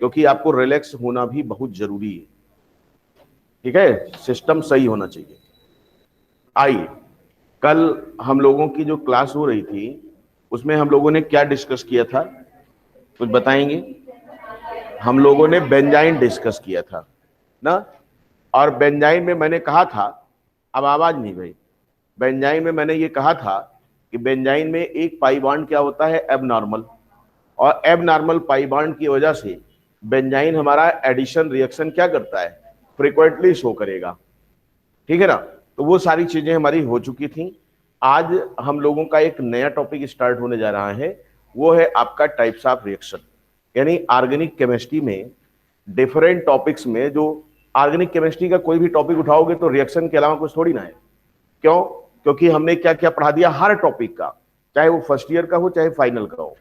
क्योंकि आपको रिलैक्स होना भी बहुत जरूरी है। ठीक है, सिस्टम सही होना चाहिए। आइए, कल हम लोगों की जो क्लास हो रही थी उसमें हम लोगों ने क्या डिस्कस किया था, कुछ बताएंगे? हम लोगों ने बेंजाइन डिस्कस किया था ना, और बेंजाइन में मैंने कहा था, अब आवाज नहीं भाई, बेंजाइन में मैंने ये कहा था कि बेंजाइन में एक पाई बॉन्ड क्या होता है, एबनॉर्मल, और एबनॉर्मल पाई बॉन्ड की वजह से बेंजाइन हमारा एडिशन रिएक्शन क्या करता है, फ्रीक्वेंटली शो करेगा। ठीक है ना, तो वो सारी चीजें हमारी हो चुकी थी। आज हम लोगों का एक नया टॉपिक स्टार्ट होने जा रहा है, वो है आपका टाइप्स ऑफ रिएक्शन। यानी ऑर्गेनिक केमिस्ट्री में डिफरेंट टॉपिक्स में, जो ऑर्गेनिक केमिस्ट्री का कोई भी टॉपिक उठाओगे तो रिएक्शन के अलावा कुछ थोड़ी ना है। क्यों? क्योंकि हमने क्या क्या पढ़ा दिया हर टॉपिक का, चाहे वो फर्स्ट ईयर का हो चाहे फाइनल का हो।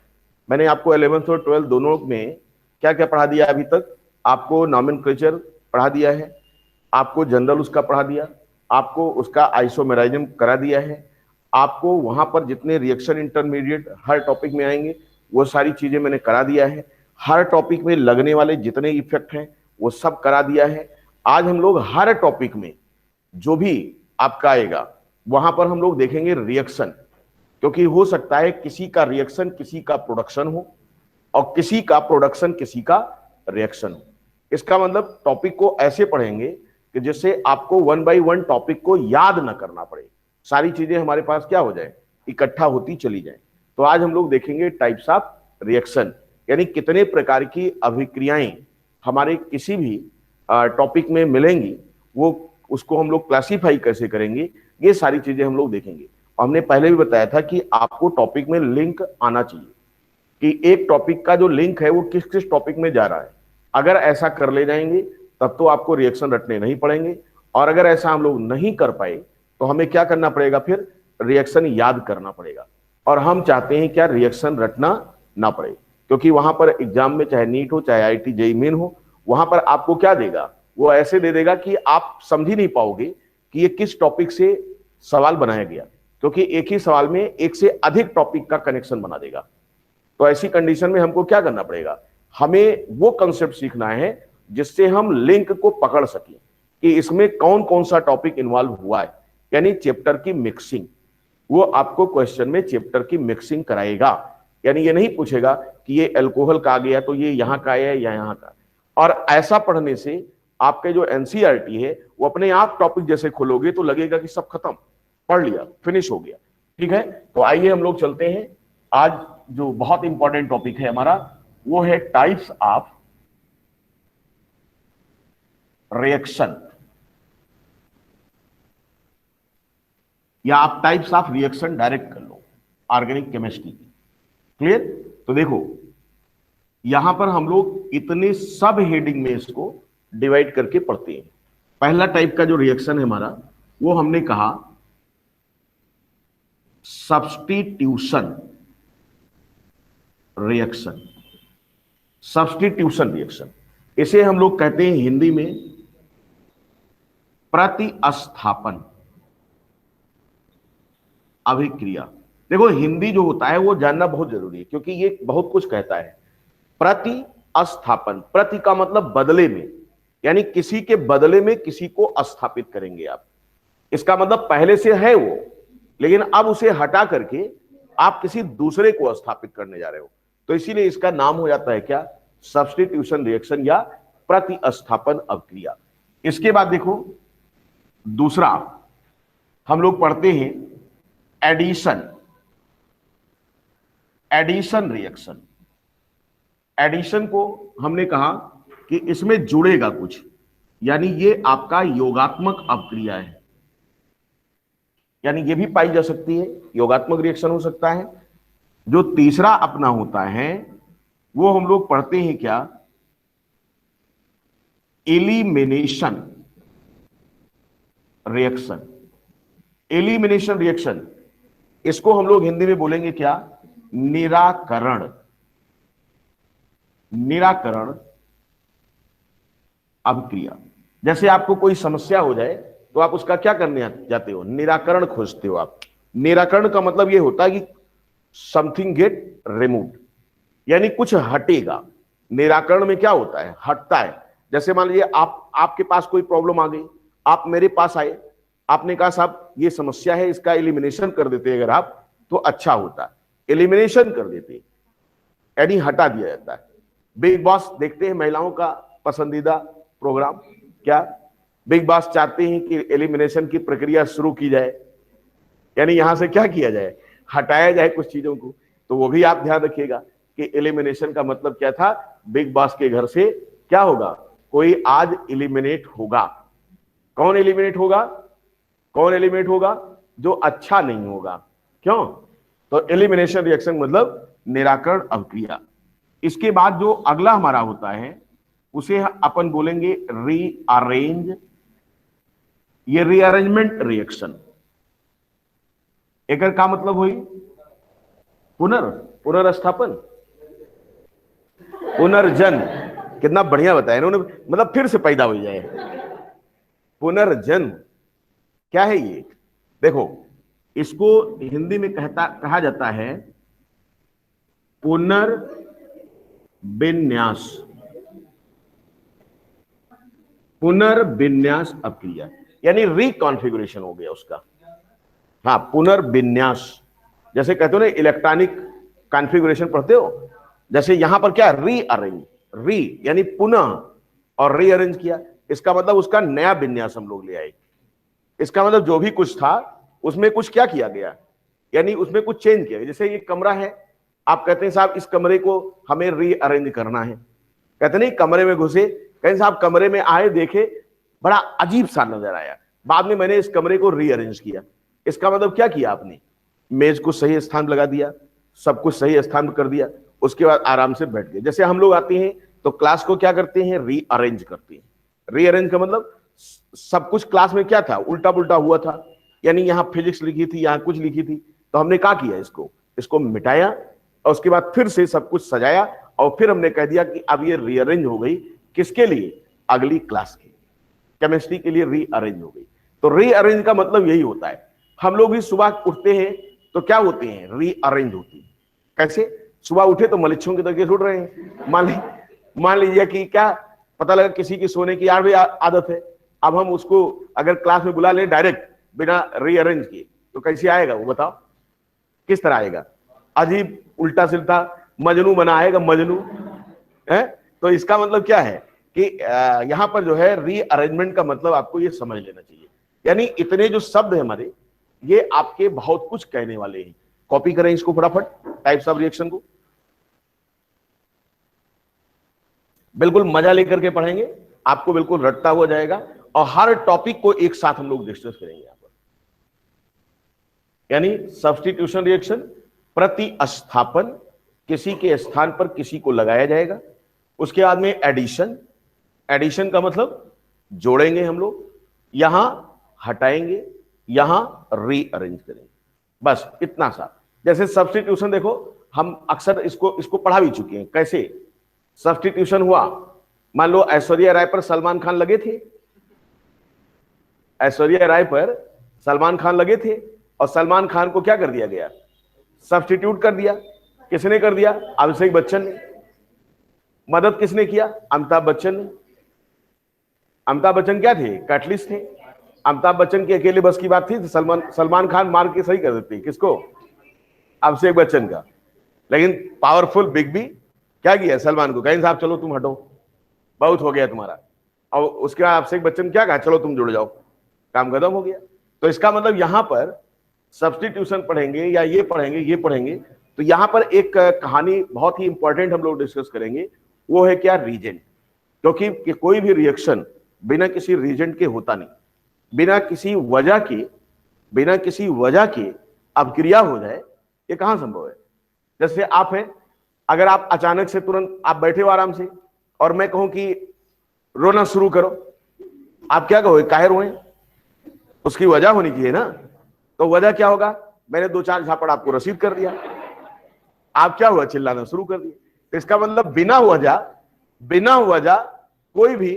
मैंने आपको 11th और 12th दोनों में क्या क्या पढ़ा दिया अभी तक। आपको नॉमेनक्लेचर पढ़ा दिया है, आपको जनरल उसका पढ़ा दिया, आपको उसका आइसोमेराइज्म करा दिया है, आपको वहां पर जितने रिएक्शन इंटरमीडिएट हर टॉपिक में आएंगे वो सारी चीजें मैंने करा दिया है। हर टॉपिक में लगने वाले जितने इफेक्ट हैं वो सब करा दिया है। आज हम लोग हर टॉपिक में जो भी आपका आएगा वहां पर हम लोग देखेंगे रिएक्शन, क्योंकि हो सकता है किसी का रिएक्शन किसी का प्रोडक्शन हो और किसी का प्रोडक्शन किसी का रिएक्शन हो। इसका मतलब टॉपिक को ऐसे पढ़ेंगे कि जिससे आपको 1 बाय 1 टॉपिक को याद ना करना पड़े, सारी चीजें हमारे पास क्या हो जाए, इकट्ठा होती चली जाए। तो आज हम लोग देखेंगे टाइप्स ऑफ रिएक्शन, यानी कितने प्रकार की अभिक्रियाएं हमारे किसी भी टॉपिक में मिलेंगी, वो उसको हम लोग क्लासीफाई कैसे करेंगे, ये सारी चीजें हम लोग देखेंगे। और हमने पहले भी बताया था कि आपको टॉपिक में लिंक आना चाहिए, कि एक टॉपिक का जो लिंक है वो किस किस टॉपिक में जा रहा है। अगर ऐसा कर ले जाएंगे तब तो आपको रिएक्शन रटने नहीं पड़ेंगे, और अगर ऐसा हम लोग नहीं कर पाए तो हमें क्या करना पड़ेगा, फिर रिएक्शन याद करना पड़ेगा। और हम चाहते हैं क्या, रिएक्शन रटना ना पड़े, क्योंकि वहां पर एग्जाम में चाहे नीट हो चाहे IIT JEE मेन हो, वहां पर आपको क्या देगा, वो ऐसे दे देगा कि आप समझ ही नहीं पाओगे कि ये किस टॉपिक से सवाल बनाया गया, क्योंकि एक ही सवाल में एक से अधिक टॉपिक का कनेक्शन बना देगा। तो ऐसी कंडीशन में हमको क्या करना पड़ेगा, हमें वो कंसेप्ट सीखना है जिससे हम लिंक को पकड़ सकें कि इसमें कौन कौन सा टॉपिक इन्वॉल्व हुआ है, यानी चैप्टर की मिक्सिंग। वो आपको क्वेश्चन में चैप्टर की मिक्सिंग कराएगा, यानी ये नहीं पूछेगा कि ये अल्कोहल का आ गया तो ये यहां का है या यहां का। और ऐसा पढ़ने से आपके जो NCERT है वो अपने आप टॉपिक जैसे खोलोगे तो लगेगा कि सब खत्म, पढ़ लिया, फिनिश हो गया। ठीक है, तो आइए हम लोग चलते हैं। आज जो बहुत इंपॉर्टेंट टॉपिक है हमारा वो है टाइप्स ऑफ रिएक्शन, या आप टाइप्स ऑफ रिएक्शन डायरेक्ट कर लो ऑर्गेनिक केमिस्ट्री की। क्लियर? तो देखो यहां पर हम लोग इतने सब हेडिंग में इसको डिवाइड करके पढ़ते हैं। पहला टाइप का जो रिएक्शन है हमारा वो हमने कहा सब्स्टिट्यूशन रिएक्शन। सब्स्टिट्यूशन रिएक्शन, इसे हम लोग कहते हैं हिंदी में प्रतिस्थापन अभिक्रिया। देखो हिंदी जो होता है वो जानना बहुत जरूरी है, क्योंकि ये बहुत कुछ कहता है। प्रतिस्थापन, प्रति का मतलब बदले में, यानी किसी के बदले में किसी को स्थापित करेंगे आप। इसका मतलब पहले से है वो, लेकिन अब उसे हटा करके आप किसी दूसरे को स्थापित करने जा रहे हो, तो इसीलिए इसका नाम हो जाता है क्या, सब्स्टिट्यूशन रिएक्शन या प्रतिस्थापन अभिक्रिया। इसके बाद देखो दूसरा हम लोग पढ़ते हैं एडिशन। एडिशन रिएक्शन, एडिशन को हमने कहा कि इसमें जुड़ेगा कुछ, यानी ये आपका योगात्मक अभिक्रिया है, यानी ये भी पाई जा सकती है, योगात्मक रिएक्शन हो सकता है। जो तीसरा अपना होता है वो हम लोग पढ़ते हैं क्या, एलिमिनेशन रिएक्शन। एलिमिनेशन रिएक्शन, इसको हम लोग हिंदी में बोलेंगे क्या, निराकरण। निराकरण अभिक्रिया। जैसे आपको कोई समस्या हो जाए तो आप उसका क्या करने जाते हो, निराकरण खोजते हो आप। निराकरण का मतलब यह होता है कि समथिंग गेट रिमूव्ड, यानी कुछ हटेगा, निराकरण में क्या होता है, हटता है। जैसे मान लीजिए आपके पास कोई प्रॉब्लम आ गई, आप मेरे पास आए, आपने कहा साहब ये समस्या है, इसका एलिमिनेशन कर देते अगर आप तो अच्छा होता। एलिमिनेशन कर देते यानी हटा दिया जाता है। बिग बॉस देखते हैं, महिलाओं का पसंदीदा प्रोग्राम। क्या बिग बॉस चाहते हैं कि एलिमिनेशन की प्रक्रिया शुरू की जाए, यानी यहां से क्या किया जाए, हटाया जाए कुछ चीजों को। तो वो भी आप ध्यान रखिएगा कि एलिमिनेशन का मतलब क्या था, बिग बॉस के घर से क्या होगा, कोई आज एलिमिनेट होगा। कौन एलिमिनेट होगा, कौन एलिमिनेट होगा, जो अच्छा नहीं होगा। क्यों, तो एलिमिनेशन रिएक्शन मतलब निराकरण अभिक्रिया। इसके बाद जो अगला हमारा होता है उसे अपन बोलेंगे रीअरेंज, ये रीअरेंजमेंट रिएक्शन। एक का मतलब हुई पुनर्स्थापन, पुनर्जन। कितना बढ़िया बताया इन्होंने, मतलब फिर से पैदा हो जाए। पुनर्जन्म क्या है ये, देखो इसको हिंदी में कहा जाता है पुनर्विन्यास, पुनर्विन्यास अभिक्रिया, यानी रिकॉन्फ़िगरेशन हो गया उसका। हाँ, पुनर्विन्यास, जैसे कहते हो ना इलेक्ट्रॉनिक कॉन्फ़िगरेशन पढ़ते हो, जैसे यहां पर क्या रीअरेंज, री यानी पुनः, और रीअरेंज किया, इसका मतलब उसका नया विन्यास हम लोग ले आए। इसका मतलब जो भी कुछ था उसमें कुछ क्या किया गया, यानी उसमें कुछ चेंज किया गया। जैसे ये कमरा है, आप कहते हैं साहब इस कमरे को हमें रीअरेंज करना है, कहते नहीं कमरे में घुसे, कहें साहब कमरे में आए, देखे बड़ा अजीब सा नजर आया, बाद में मैंने इस कमरे को रीअरेंज किया। इसका मतलब क्या किया आपने, मेज को सही स्थान लगा दिया, सब कुछ सही स्थान कर दिया, उसके बाद आराम से बैठ गए। जैसे हम लोग आते हैं तो क्लास को क्या करते हैं, रीअरेंज करते हैं। रीअरेंज का मतलब सब कुछ क्लास में क्या था, उल्टा पुल्टा हुआ था, यानी यहाँ फिजिक्स लिखी थी, यहाँ कुछ लिखी थी, तो हमने क्या किया, इसको मिटाया और उसके बाद फिर से सब कुछ सजाया, और फिर हमने कह दिया कि अब ये रीअरेंज हो गई, किसके लिए, अगली क्लास के केमिस्ट्री के लिए रीअरेंज हो गई। तो रीअरेंज का मतलब यही होता है। हम लोग भी सुबह उठते हैं तो क्या होते हैं, रीअरेंज होती है। कैसे, सुबह उठे तो मलेच्छों के तरीके से उठ रहे हैं, मान लीजिए कि क्या पता लगा किसी की सोने की 8 बजे आदत है, अब हम उसको अगर क्लास में बुला लें डायरेक्ट बिना रीअरेंज किए तो कैसे आएगा वो बताओ, किस तरह आएगा, अजीब उल्टा सिल्टा मजनू बना आएगा, मजनू है। तो इसका मतलब क्या है कि यहां पर जो है रीअरेंजमेंट का मतलब आपको ये समझ लेना चाहिए, यानी इतने जो शब्द है हमारे ये आपके बहुत कुछ कहने वाले हैं। कॉपी करें इसको फटाफट, टाइप्स ऑफ रिएक्शन को बिल्कुल मजा लेकर के पढ़ेंगे, आपको बिल्कुल रटता हुआ जाएगा, और हर टॉपिक को एक साथ हम लोग डिस्कस करेंगे यहां पर। यानी सब्स्टिट्यूशन रिएक्शन, प्रतिस्थापन, किसी के स्थान पर किसी को लगाया जाएगा। उसके बाद में एडिशन, एडिशन का मतलब जोड़ेंगे हम लोग, यहां हटाएंगे, यहां रीअरेंज करेंगे, बस इतना सा। जैसे सब्स्टिट्यूशन देखो, हम अक्सर इसको पढ़ा भी चुके हैं। कैसे सब्स्टिट्यूशन हुआ, मान लो ऐश्वर्या राय पर सलमान खान लगे थे, ऐश्वर्या राय पर सलमान खान लगे थे, और सलमान खान को क्या कर दिया गया, सब्स्टिट्यूट कर दिया। किसने कर दिया, अभिषेक बच्चन ने। मदद किसने किया, अमिताभ बच्चन ने। अमिताभ बच्चन क्या थे, कैटलिस्ट थे। अमिताभ बच्चन के अकेले बस की बात थी, सलमान खान मार के सही कर देते, किसको, अभिषेक बच्चन का। लेकिन पावरफुल बिग बी क्या किया, सलमान को कहें साहब चलो तुम हटो, बहुत हो गया तुम्हारा, और उसके बाद अभिषेक बच्चन क्या कहा, चलो तुम जुड़ जाओ, काम खत्म हो गया। तो इसका मतलब यहां पर सब्स्टिट्यूशन पढ़ेंगे या ये पढ़ेंगे तो यहां पर एक कहानी बहुत ही इंपॉर्टेंट हम लोग डिस्कस करेंगे, वो है क्या, रीजेंट। क्योंकि कोई भी रिएक्शन बिना किसी रीजेंट के होता नहीं, बिना किसी वजह के अभिक्रिया हो जाए, ये कहां संभव है। जैसे आप हैं, अगर आप अचानक से तुरंत आप बैठे हो आराम से, और मैं कहूं कि रोना शुरू करो, आप क्या कहोगे, काहे रोए, उसकी वजह होनी चाहिए ना। तो वजह क्या होगा, मैंने 2-4 झापड़ आपको रसीद कर दिया, आप क्या हुआ, चिल्लाना शुरू कर दिया। तो इसका मतलब बिना वजह कोई भी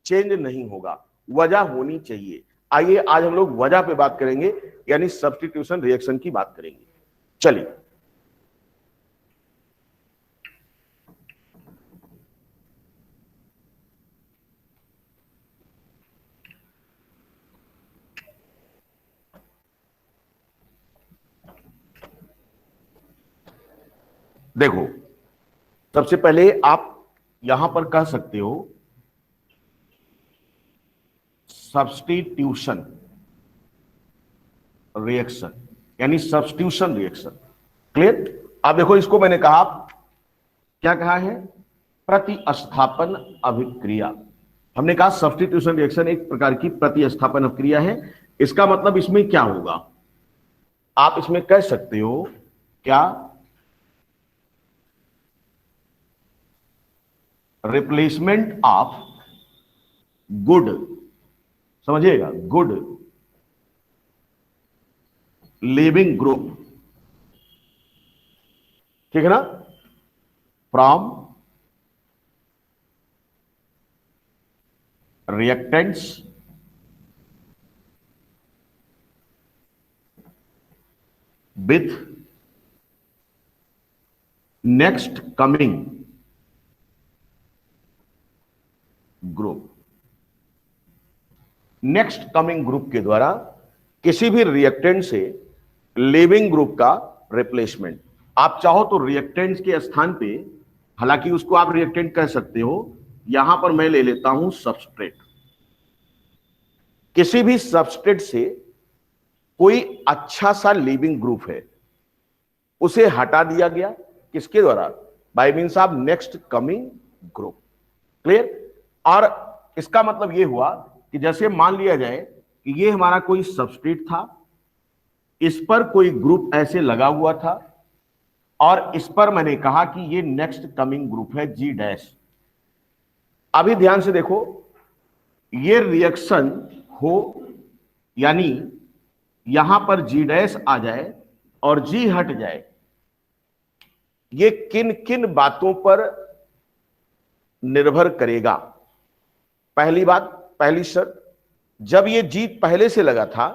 चेंज नहीं होगा, वजह होनी चाहिए। आइए आज हम लोग वजह पे बात करेंगे, यानी सब्स्टिट्यूशन रिएक्शन की बात करेंगे। चलिए, देखो, सबसे पहले आप यहां पर कह सकते हो सब्स्टिट्यूशन रिएक्शन, यानी सब्स्टिट्यूशन रिएक्शन। क्लियर? अब देखो, इसको मैंने कहा, क्या कहा है? प्रतिस्थापन अभिक्रिया। हमने कहा सब्स्टिट्यूशन रिएक्शन एक प्रकार की प्रतिस्थापन अभिक्रिया है। इसका मतलब इसमें क्या होगा? आप इसमें कह सकते हो क्या? रिप्लेसमेंट ऑफ गुड, समझिएगा, गुड लिविंग ग्रुप, ठीक है ना, from reactants with next coming group. Next coming group के द्वारा किसी भी रिएक्टेंट से लिविंग ग्रुप का रिप्लेसमेंट। आप चाहो तो रिएक्टेंट्स के स्थान पे, हालांकि उसको आप रिएक्टेंट कह सकते हो, यहां पर मैं ले लेता हूं सबस्ट्रेट। किसी भी सबस्ट्रेट से कोई अच्छा सा लिविंग ग्रुप है, उसे हटा दिया गया, किसके द्वारा? By means of next coming group. Clear? और इसका मतलब यह हुआ कि जैसे मान लिया जाए कि ये हमारा कोई सबस्ट्रेट था, इस पर कोई ग्रुप ऐसे लगा हुआ था, और इस पर मैंने कहा कि ये नेक्स्ट कमिंग ग्रुप है जी डैश। अभी ध्यान से देखो, ये रिएक्शन हो, यानी यहां पर जी डैश आ जाए और जी हट जाए, ये किन किन बातों पर निर्भर करेगा? पहली बात, पहली शर्त, जब ये जी पहले से लगा था,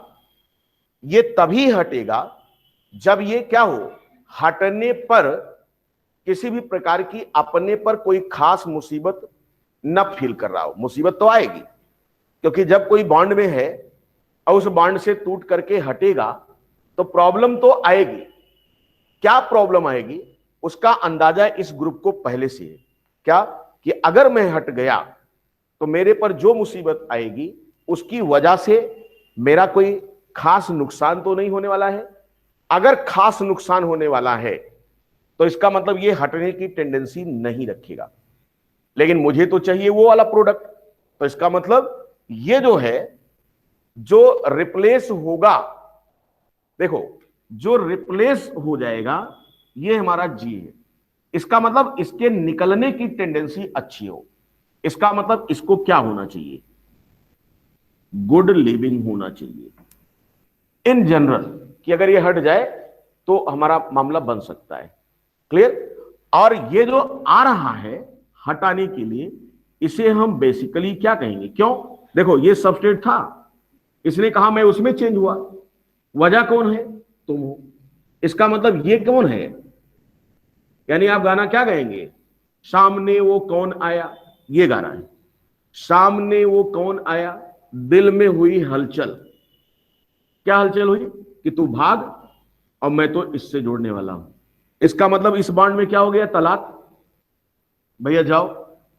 ये तभी हटेगा जब ये क्या हो, हटने पर किसी भी प्रकार की अपने पर कोई खास मुसीबत न फील कर रहा हो। मुसीबत तो आएगी, क्योंकि जब कोई बॉन्ड में है और उस बॉन्ड से टूट करके हटेगा तो प्रॉब्लम तो आएगी। क्या प्रॉब्लम आएगी उसका अंदाजा इस ग्रुप को पहले से है। क्या? कि अगर मैं हट गया तो मेरे पर जो मुसीबत आएगी उसकी वजह से मेरा कोई खास नुकसान तो नहीं होने वाला है। अगर खास नुकसान होने वाला है तो इसका मतलब ये हटने की टेंडेंसी नहीं रखेगा, लेकिन मुझे तो चाहिए वो वाला प्रोडक्ट। तो इसका मतलब ये जो है, जो रिप्लेस होगा, देखो, जो रिप्लेस हो जाएगा ये हमारा जी है। इसका मतलब इसके निकलने की टेंडेंसी अच्छी हो। इसका मतलब इसको क्या होना चाहिए? गुड लिविंग होना चाहिए इन जनरल, कि अगर ये हट जाए तो हमारा मामला बन सकता है। क्लियर? और ये जो आ रहा है हटाने के लिए, इसे हम बेसिकली क्या कहेंगे? क्यों? देखो, ये सबस्ट्रेट था, इसने कहा मैं उसमें चेंज हुआ, वजह कौन है? तुम हो। इसका मतलब ये कौन है? यानी आप गाना क्या गाएंगे? सामने वो कौन आया, ये गाना है। सामने वो कौन आया, दिल में हुई हलचल। क्या हलचल हुई? कि तू भाग और मैं तो इससे जोड़ने वाला हूं। इसका मतलब इस बॉन्ड में क्या हो गया? तलाक। भैया जाओ,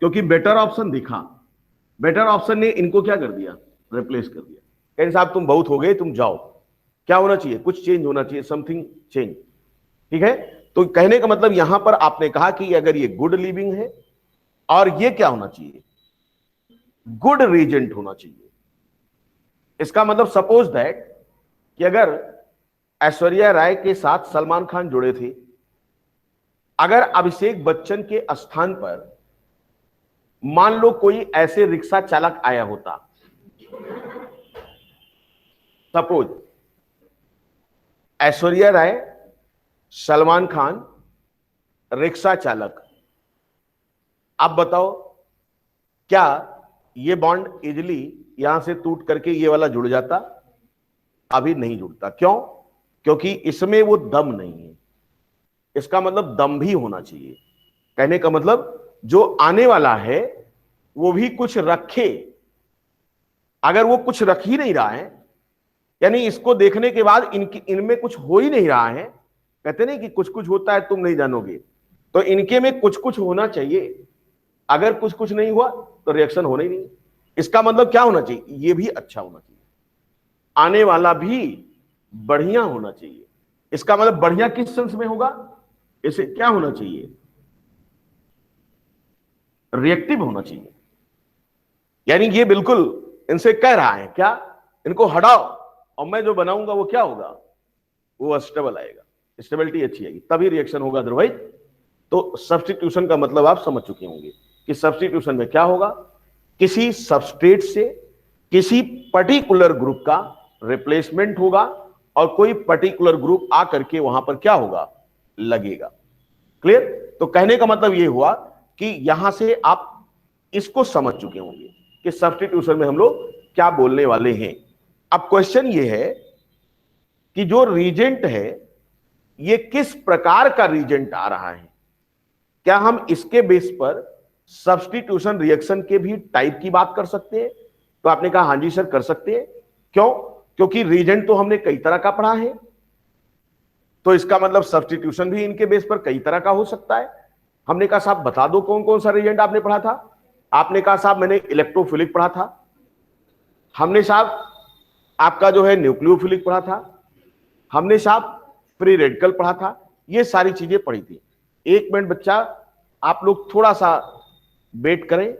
क्योंकि बेटर ऑप्शन दिखा। बेटर ऑप्शन ने इनको क्या कर दिया? रिप्लेस कर दिया। कहीं साहब तुम बहुत हो गए, तुम जाओ। क्या होना चाहिए? कुछ चेंज होना चाहिए, समथिंग चेंज। ठीक है? तो कहने का मतलब यहां पर आपने कहा कि अगर ये गुड लिविंग है, और ये क्या होना चाहिए? गुड रीजेंट होना चाहिए। इसका मतलब सपोज दैट कि अगर ऐश्वर्या राय के साथ सलमान खान जुड़े थे, अगर अभिषेक बच्चन के स्थान पर मान लो कोई ऐसे रिक्शा चालक आया होता, सपोज ऐश्वर्या राय, सलमान खान, रिक्शा चालक, अब बताओ क्या ये बॉन्ड इजिली यहां से टूट करके ये वाला जुड़ जाता? अभी नहीं जुड़ता। क्यों? क्योंकि इसमें वो दम नहीं है। इसका मतलब दम भी होना चाहिए। कहने का मतलब जो आने वाला है वो भी कुछ रखे। अगर वो कुछ रख ही नहीं रहा है, यानी इसको देखने के बाद इनमें कुछ हो ही नहीं रहा है, कहते नहीं कि कुछ कुछ होता है तुम नहीं जानोगे, तो इनके में कुछ कुछ होना चाहिए, अगर कुछ कुछ नहीं हुआ तो रिएक्शन होना ही नहीं। इसका मतलब क्या होना चाहिए, ये भी अच्छा होना चाहिए, आने वाला भी बढ़िया होना चाहिए। इसका मतलब बढ़िया किस सेंस में होगा, इसे क्या होना चाहिए, रिएक्टिव होना चाहिए। यानी ये बिल्कुल इनसे कह रहा है क्या, इनको हटाओ और मैं जो बनाऊंगा वो क्या होगा, वो स्टेबल आएगा, स्टेबिलिटी अच्छी आएगी, तभी रिएक्शन होगा, अदरवाइज। तो सब्स्टिट्यूशन का मतलब आप समझ चुके होंगे कि सब्स्टिट्यूशन में क्या होगा, किसी सबस्ट्रेट से किसी पर्टिकुलर ग्रुप का रिप्लेसमेंट होगा और कोई पर्टिकुलर ग्रुप आकर के वहां पर क्या होगा, लगेगा। क्लियर। तो कहने का मतलब ये हुआ कि यहां से आप इसको समझ चुके होंगे कि सब्स्टिट्यूशन में हम लोग क्या बोलने वाले हैं। अब क्वेश्चन ये है कि जो रीजेंट है ये किस प्रकार का रीजेंट आ रहा है, क्या हम इसके बेस पर सब्स्टिट्यूशन रिएक्शन के भी टाइप की बात कर सकते हैं। तो आपने कहा हां जी सर कर सकते हैं। क्यों, क्योंकि रीजेंट तो हमने कई तरह का पढ़ा है, तो इसका मतलब सब्स्टिट्यूशन भी इनके बेस पर कई तरह का हो सकता है। हमने कहा साहब बता दो कौन कौन सा रीजेंट आपने पढ़ा था। आपने कहा साहब मैंने इलेक्ट्रोफिलिक पढ़ा था, हमने साहब आपका जो है न्यूक्लियोफिलिक पढ़ा था, हमने साहब फ्री रेडिकल पढ़ा था, ये सारी चीजें पढ़ी थी। एक मिनट बच्चा, आप लोग थोड़ा सा वेट करें।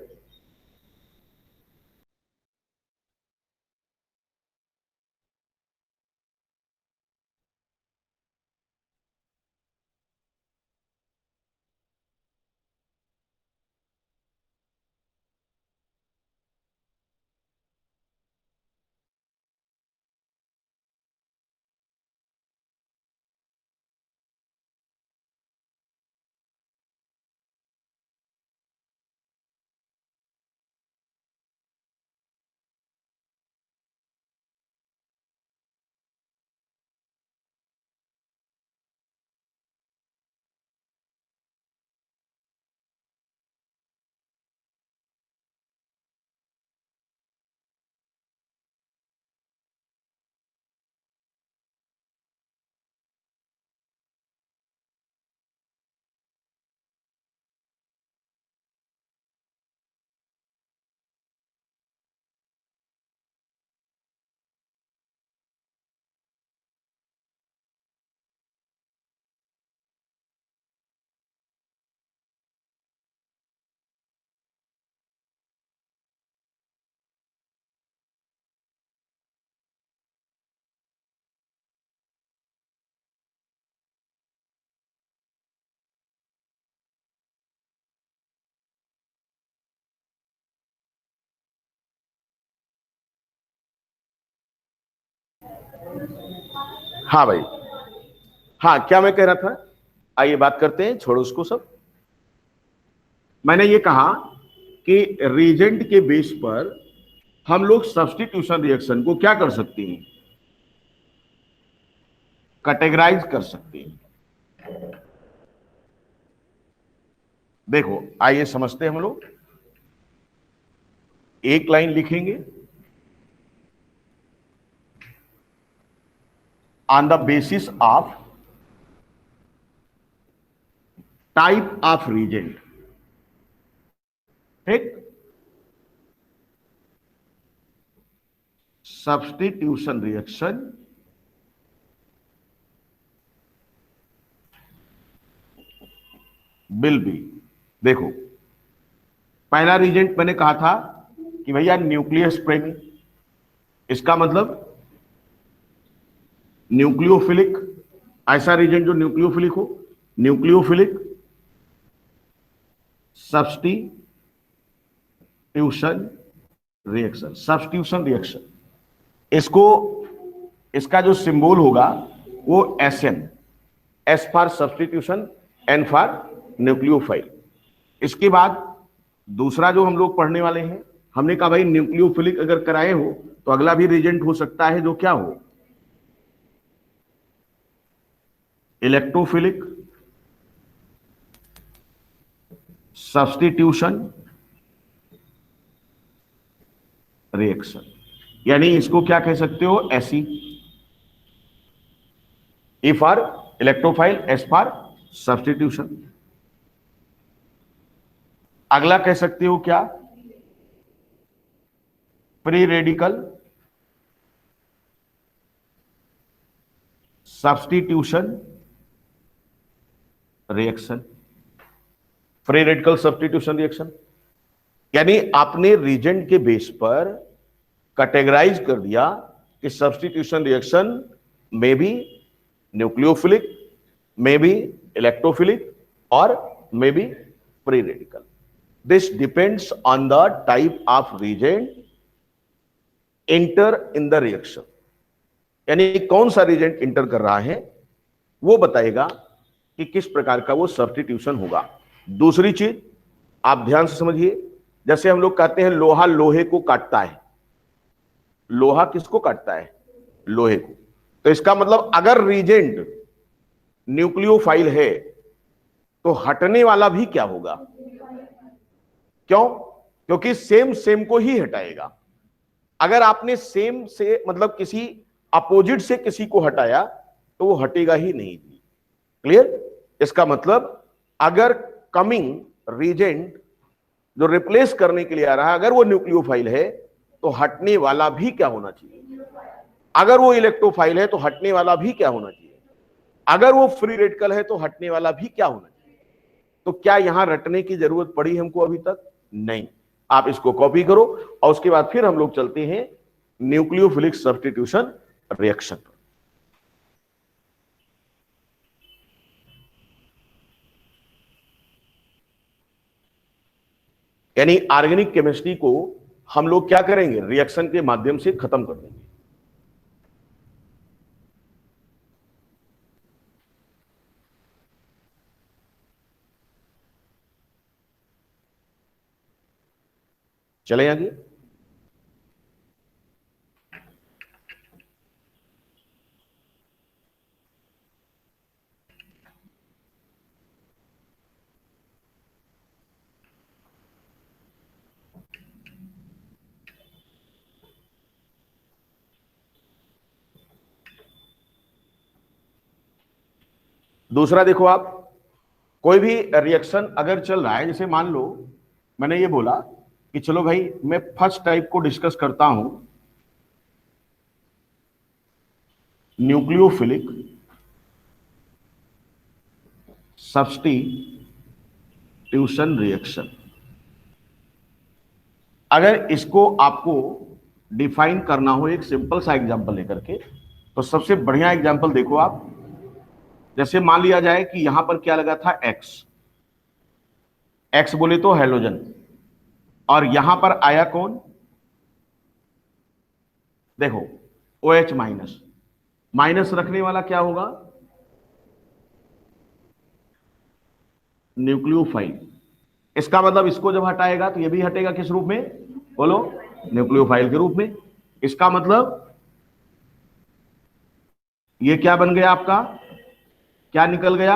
हाँ भाई, हाँ क्या मैं कह रहा था, आइए बात करते हैं, छोड़ो उसको सब। मैंने ये कहा कि रीजेंट के बेस पर हम लोग सब्स्टिट्यूशन रिएक्शन को क्या कर सकते हैं, कैटेगराइज कर सकते हैं। देखो आइए समझते हैं हम लोग, एक लाइन लिखेंगे, on the basis of type of reagent. ठीक, सब्स्टिट्यूशन रिएक्शन विल बी, देखो पहला रीजेंट मैंने कहा था कि भैया न्यूक्लियस प्रेमी, इसका मतलब न्यूक्लियोफिलिक, ऐसा रीजेंट जो न्यूक्लियोफिलिक हो, nucleophilic substitution reaction, substitution reaction, इसको इसका जो सिंबल होगा वो SN, S for substitution, N for nucleophile. इसके बाद दूसरा जो हम लोग पढ़ने वाले हैं, हमने कहा भाई न्यूक्लियोफिलिक अगर कराए हो तो अगला भी रीजेंट हो सकता है जो क्या हो, इलेक्ट्रोफिलिक सब्स्टिट्यूशन रिएक्शन। यानी इसको क्या कह सकते हो, ऐसी, E for electrophile, S for substitution. अगला कह सकते हो क्या, free radical substitution reaction. Free radical substitution reaction यानी आपने रीजेंट के बेस पर कैटेगराइज कर दिया कि सब्स्टिट्यूशन रिएक्शन में बी न्यूक्लियोफिलिक, में बी इलेक्ट्रोफिलिक और में बी free radical. This depends on the type of reagent enter in the reaction, यानी कौन सा रीजेंट इंटर कर रहा है वो बताएगा कि किस प्रकार का वो सब्स्टिट्यूशन होगा। दूसरी चीज आप ध्यान से समझिए, जैसे हम लोग कहते हैं लोहा लोहे को काटता है, लोहा किसको काटता है, लोहे को। तो इसका मतलब अगर रीजेंट न्यूक्लियोफाइल है तो हटने वाला भी क्या होगा, क्यों, क्योंकि सेम सेम को ही हटाएगा। अगर आपने सेम से मतलब किसी अपोजिट से किसी को हटाया तो वो हटेगा ही नहीं। क्लियर, इसका मतलब अगर कमिंग रीजेंट जो रिप्लेस करने के लिए आ रहा है अगर वो न्यूक्लियोफाइल है तो हटने वाला भी क्या होना चाहिए, अगर वो इलेक्ट्रोफाइल है तो हटने वाला भी क्या होना चाहिए, अगर वो फ्री रेडिकल है तो हटने वाला भी क्या होना चाहिए। तो क्या यहां रटने की जरूरत पड़ी हमको अभी तक, नहीं। आप इसको कॉपी करो और उसके बाद फिर हम लोग चलते हैं न्यूक्लियोफिलिक सब्स्टिट्यूशन रिएक्शन पर। यानी ऑर्गेनिक केमिस्ट्री को हम लोग क्या करेंगे, रिएक्शन के माध्यम से खत्म कर देंगे। चले आगे। दूसरा देखो, आप कोई भी रिएक्शन अगर चल रहा है, जैसे मान लो मैंने ये बोला कि चलो भाई मैं फर्स्ट टाइप को डिस्कस करता हूं, न्यूक्लियोफिलिक सब्स्टिट्यूशन रिएक्शन। अगर इसको आपको डिफाइन करना हो एक सिंपल सा एग्जांपल लेकर के, तो सबसे बढ़िया एग्जांपल देखो आप। जैसे मान लिया जाए कि यहां पर क्या लगा था, एक्स, एक्स बोले तो हेलोजन, और यहां पर आया कौन, देखो OH माइनस, माइनस रखने वाला क्या होगा, न्यूक्लियोफाइल। इसका मतलब इसको जब हटाएगा तो ये भी हटेगा किस रूप में, बोलो, न्यूक्लियोफाइल के रूप में। इसका मतलब ये क्या बन गया आपका, क्या निकल गया,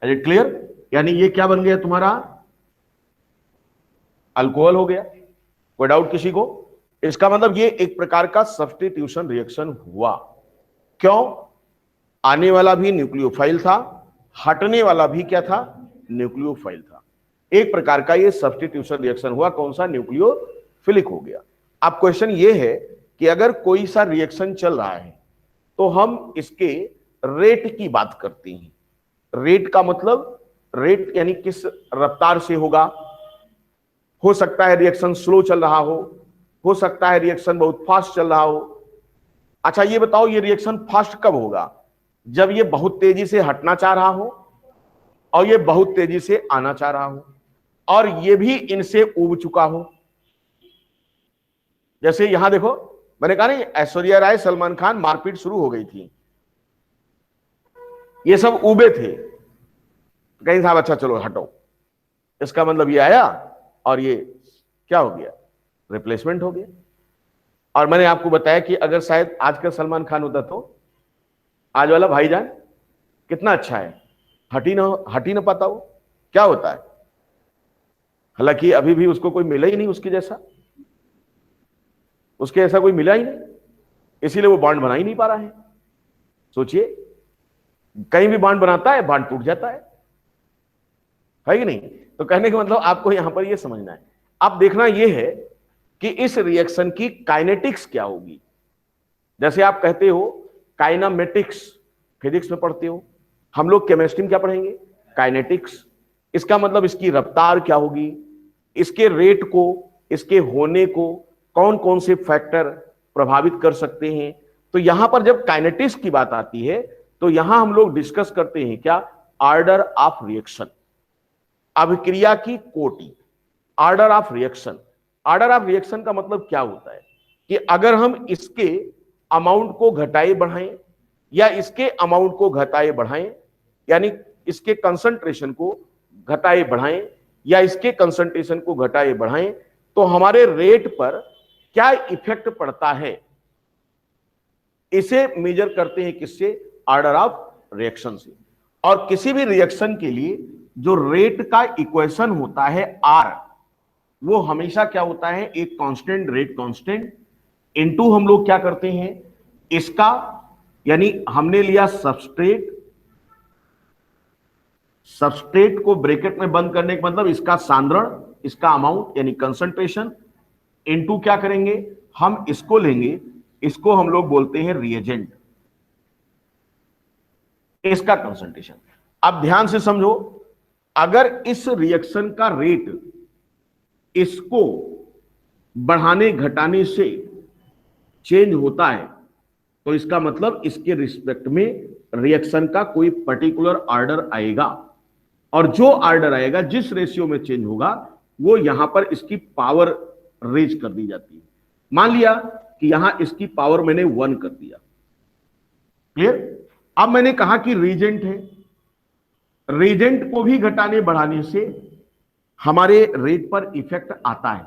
इज इट क्लियर, यानी ये क्या बन गया तुम्हारा, अल्कोहल हो गया। कोई डाउट किसी को, इसका मतलब ये एक प्रकार का सब्स्टिट्यूशन रिएक्शन हुआ। क्यों, आने वाला भी न्यूक्लियोफाइल था, हटने वाला भी क्या था, न्यूक्लियोफाइल था। एक प्रकार का ये सब्स्टिट्यूशन रिएक्शन हुआ, कौन सा, न्यूक्लियोफिलिक हो गया। अब क्वेश्चन ये है कि अगर कोई सा रिएक्शन चल रहा है तो हम इसके रेट की बात करते हैं। रेट का मतलब, रेट यानी किस रफ्तार से होगा। हो सकता है रिएक्शन स्लो चल रहा हो सकता है रिएक्शन बहुत फास्ट चल रहा हो। अच्छा ये बताओ, ये रिएक्शन फास्ट कब होगा, जब ये बहुत तेजी से हटना चाह रहा हो और ये बहुत तेजी से आना चाह रहा हो और ये भी इनसे उब चुका हो। जैसे यहां देखो, मैंने कहा नहीं, ऐश्वर्या राय सलमान खान मारपीट शुरू हो गई थी, ये सब उबे थे, कहीं साहब अच्छा चलो हटो, इसका मतलब ये आया और ये क्या हो गया, रिप्लेसमेंट हो गया। और मैंने आपको बताया कि अगर शायद आज का सलमान खान होता तो आज वाला भाईजान कितना अच्छा है, हट ही ना पाता वो, क्या होता है। हालांकि अभी भी उसको कोई मिला ही नहीं उसके जैसा, उसके ऐसा कोई मिला ही नहीं, इसीलिए वो बॉन्ड बना ही नहीं पा रहा है। सोचिए, कहीं भी बॉन्ड बनाता है, बॉन्ड टूट जाता है कि नहीं। तो कहने का मतलब आपको यहां पर यह समझना है, अब देखना यह है कि इस रिएक्शन की काइनेटिक्स क्या होगी। जैसे आप कहते हो काइनामेटिक्स, फिजिक्स में पढ़ते हो, हम लोग केमिस्ट्री में क्या पढ़ेंगे, काइनेटिक्स। इसका मतलब इसकी रफ्तार क्या होगी, इसके रेट को, इसके होने को कौन कौन से फैक्टर प्रभावित कर सकते हैं। तो यहां पर जब काइनेटिक्स की बात आती है तो यहां हम लोग डिस्कस करते हैं क्या, ऑर्डर ऑफ रिएक्शन, अभिक्रिया की कोटि, order of reaction. Order of reaction का मतलब क्या होता है कि अगर हम इसके अमाउंट को घटाए बढ़ाएं या इसके अमाउंट को घटाए बढ़ाएं, यानी इसके कंसंट्रेशन को घटाए बढ़ाएं या इसके कंसंट्रेशन को घटाए बढ़ाएं, तो हमारे रेट पर क्या इफेक्ट पड़ता है, इसे मेजर करते हैं किससे, ऑर्डर ऑफ रिएक्शन से। और किसी भी रिएक्शन के लिए जो रेट का इक्वेशन होता है आर, वो हमेशा क्या होता है, एक कांस्टेंट, रेट कांस्टेंट इनटू हम लोग क्या करते हैं इसका, यानी हमने लिया सबस्ट्रेट, सबस्ट्रेट को ब्रैकेट में बंद करने का मतलब इसका सांद्रण, इसका अमाउंट यानी कंसंट्रेशन, इनटू क्या करेंगे हम इसको लेंगे, इसको हम लोग बोलते हैं रिएजेंट, इसका कंसंट्रेशन। अब ध्यान से समझो, अगर इस रिएक्शन का रेट इसको बढ़ाने घटाने से चेंज होता है तो इसका मतलब इसके रिस्पेक्ट में रिएक्शन का कोई पर्टिकुलर ऑर्डर आएगा, और जो ऑर्डर आएगा, जिस रेशियो में चेंज होगा, वो यहां पर इसकी पावर रेज कर दी जाती है। मान लिया कि यहां इसकी पावर मैंने 1 कर दिया, क्लियर। अब मैंने कहा कि रीजेंट है, रीजेंट को भी घटाने बढ़ाने से हमारे रेट पर इफेक्ट आता है।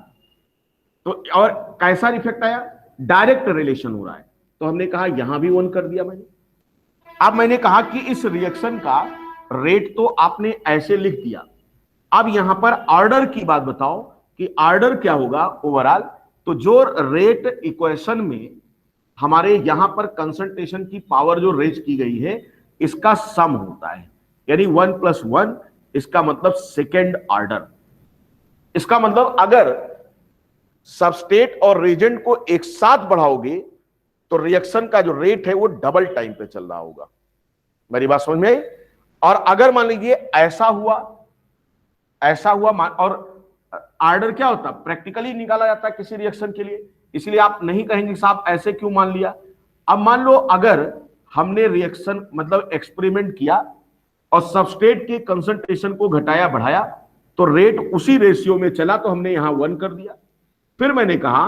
तो और कैसा इफेक्ट आया, डायरेक्ट रिलेशन हो रहा है, तो हमने कहा यहां भी 1 कर दिया मैंने। अब मैंने कहा कि इस रिएक्शन का रेट तो आपने ऐसे लिख दिया, अब यहां पर ऑर्डर की बात बताओ कि ऑर्डर क्या होगा ओवरऑल। तो जो रेट इक्वेशन में हमारे यहां पर कंसंट्रेशन की पावर जो रेज की गई है, इसका सम होता है, यानी 1 + 1, इसका मतलब सेकेंड ऑर्डर। इसका मतलब अगर सबस्ट्रेट और रिएजेंट को एक साथ बढ़ाओगे तो रिएक्शन का जो रेट है वो डबल टाइम पे चल रहा होगा। मेरी बात समझ में आई। और अगर मान लीजिए ऐसा हुआ, ऐसा हुआ, और ऑर्डर क्या होता, प्रैक्टिकली निकाला जाता है किसी रिएक्शन के लिए, इसलिए आप नहीं कहेंगे साहब ऐसे क्यों मान लिया। अब मान लो अगर हमने रिएक्शन मतलब एक्सपेरिमेंट किया और सबस्ट्रेट के कंसंट्रेशन को घटाया बढ़ाया तो रेट उसी रेशियो में चला, तो हमने यहां 1 कर दिया। फिर मैंने कहा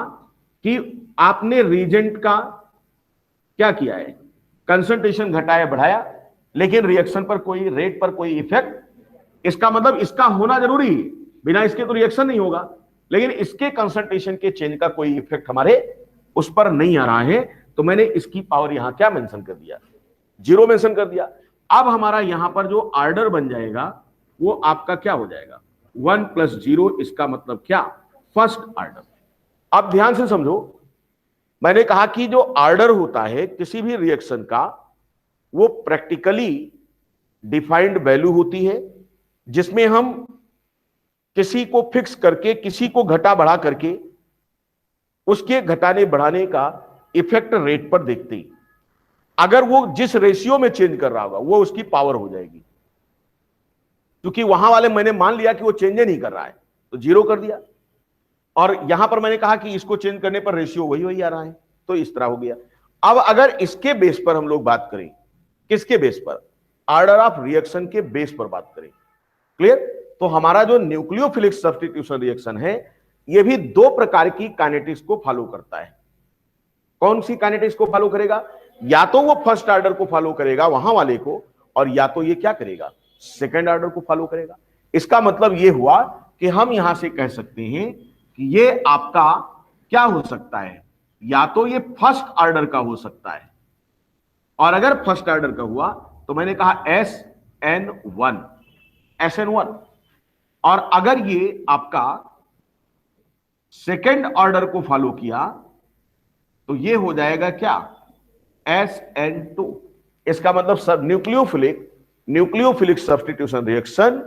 कि आपने रिएजेंट का क्या किया है, कंसंट्रेशन घटाया बढ़ाया, लेकिन रिएक्शन पर कोई, रेट पर कोई इफेक्ट, इसका मतलब इसका होना जरूरी है, बिना इसके तो रिएक्शन नहीं होगा, लेकिन इसके कंसंट्रेशन के चेंज का कोई इफेक्ट हमारे उस पर नहीं आ रहा है, तो मैंने इसकी पावर यहां क्या मेंशन कर दिया, 0 मेंशन कर दिया। अब हमारा यहां पर जो ऑर्डर बन जाएगा वो आपका क्या हो जाएगा, 1 + 0, इसका मतलब क्या, फर्स्ट ऑर्डर। अब ध्यान से समझो, मैंने कहा कि जो ऑर्डर होता है किसी भी रिएक्शन का, वो प्रैक्टिकली डिफाइंड वैल्यू होती है, जिसमें हम किसी को फिक्स करके, किसी को घटा बढ़ा करके, उसके घटाने बढ़ाने का इफेक्ट रेट पर देखते ही, अगर वो जिस रेशियो में चेंज कर रहा होगा वो उसकी पावर हो जाएगी। क्योंकि वहां वाले मैंने मान लिया कि वो चेंज नहीं कर रहा है तो 0 कर दिया, और यहां पर मैंने कहा कि इसको चेंज करने पर रेशियो वही वही आ रहा है, तो इस तरह हो गया। अब अगर इसके बेस पर हम लोग बात करें, किसके बेस पर, ऑर्डर ऑफ रिएक्शन के बेस पर बात करें, क्लियर। तो हमारा जो न्यूक्लियोफिलिक सब्स्टिट्यूशन रिएक्शन है, यह भी 2 प्रकार की काइनेटिक्स को फॉलो करता है। कौन सी काइनेटिक्स को फॉलो करेगा, या तो वो फर्स्ट ऑर्डर को फॉलो करेगा वहां वाले को, और या तो ये क्या करेगा, सेकेंड ऑर्डर को फॉलो करेगा। इसका मतलब ये हुआ कि हम यहां से कह सकते हैं कि ये आपका क्या हो सकता है, या तो ये फर्स्ट ऑर्डर का हो सकता है, और अगर फर्स्ट ऑर्डर का हुआ तो मैंने कहा SN1, SN1, और अगर ये आपका सेकेंड ऑर्डर को फॉलो किया तो ये हो जाएगा क्या, SN2। इसका मतलब सब nucleophilic substitution reaction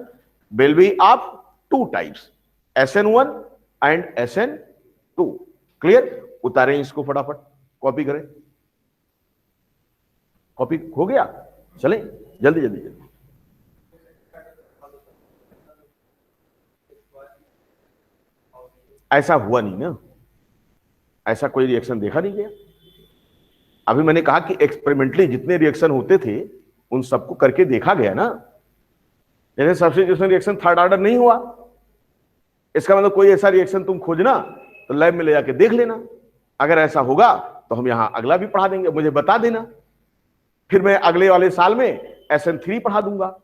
will be of two types, SN1 and SN2। Clear? उतारें इसको फटाफट, कॉपी करें। कॉपी हो गया? चलें जल्दी जल्दी जल्दी। ऐसा हुआ नहीं ना, ऐसा कोई रिएक्शन देखा नहीं गया। अभी मैंने कहा कि एक्सपेरिमेंटली जितने रिएक्शन होते थे उन सबको करके देखा गया ना। जैसे सब्स्टिट्यूशन रिएक्शन थर्ड ऑर्डर नहीं हुआ, इसका मतलब कोई ऐसा रिएक्शन तुम खोजना तो लैब में ले जाके देख लेना। अगर ऐसा होगा तो हम यहां अगला भी पढ़ा देंगे, मुझे बता देना, फिर मैं अगले वाले साल में SN3 पढ़ा दूंगा।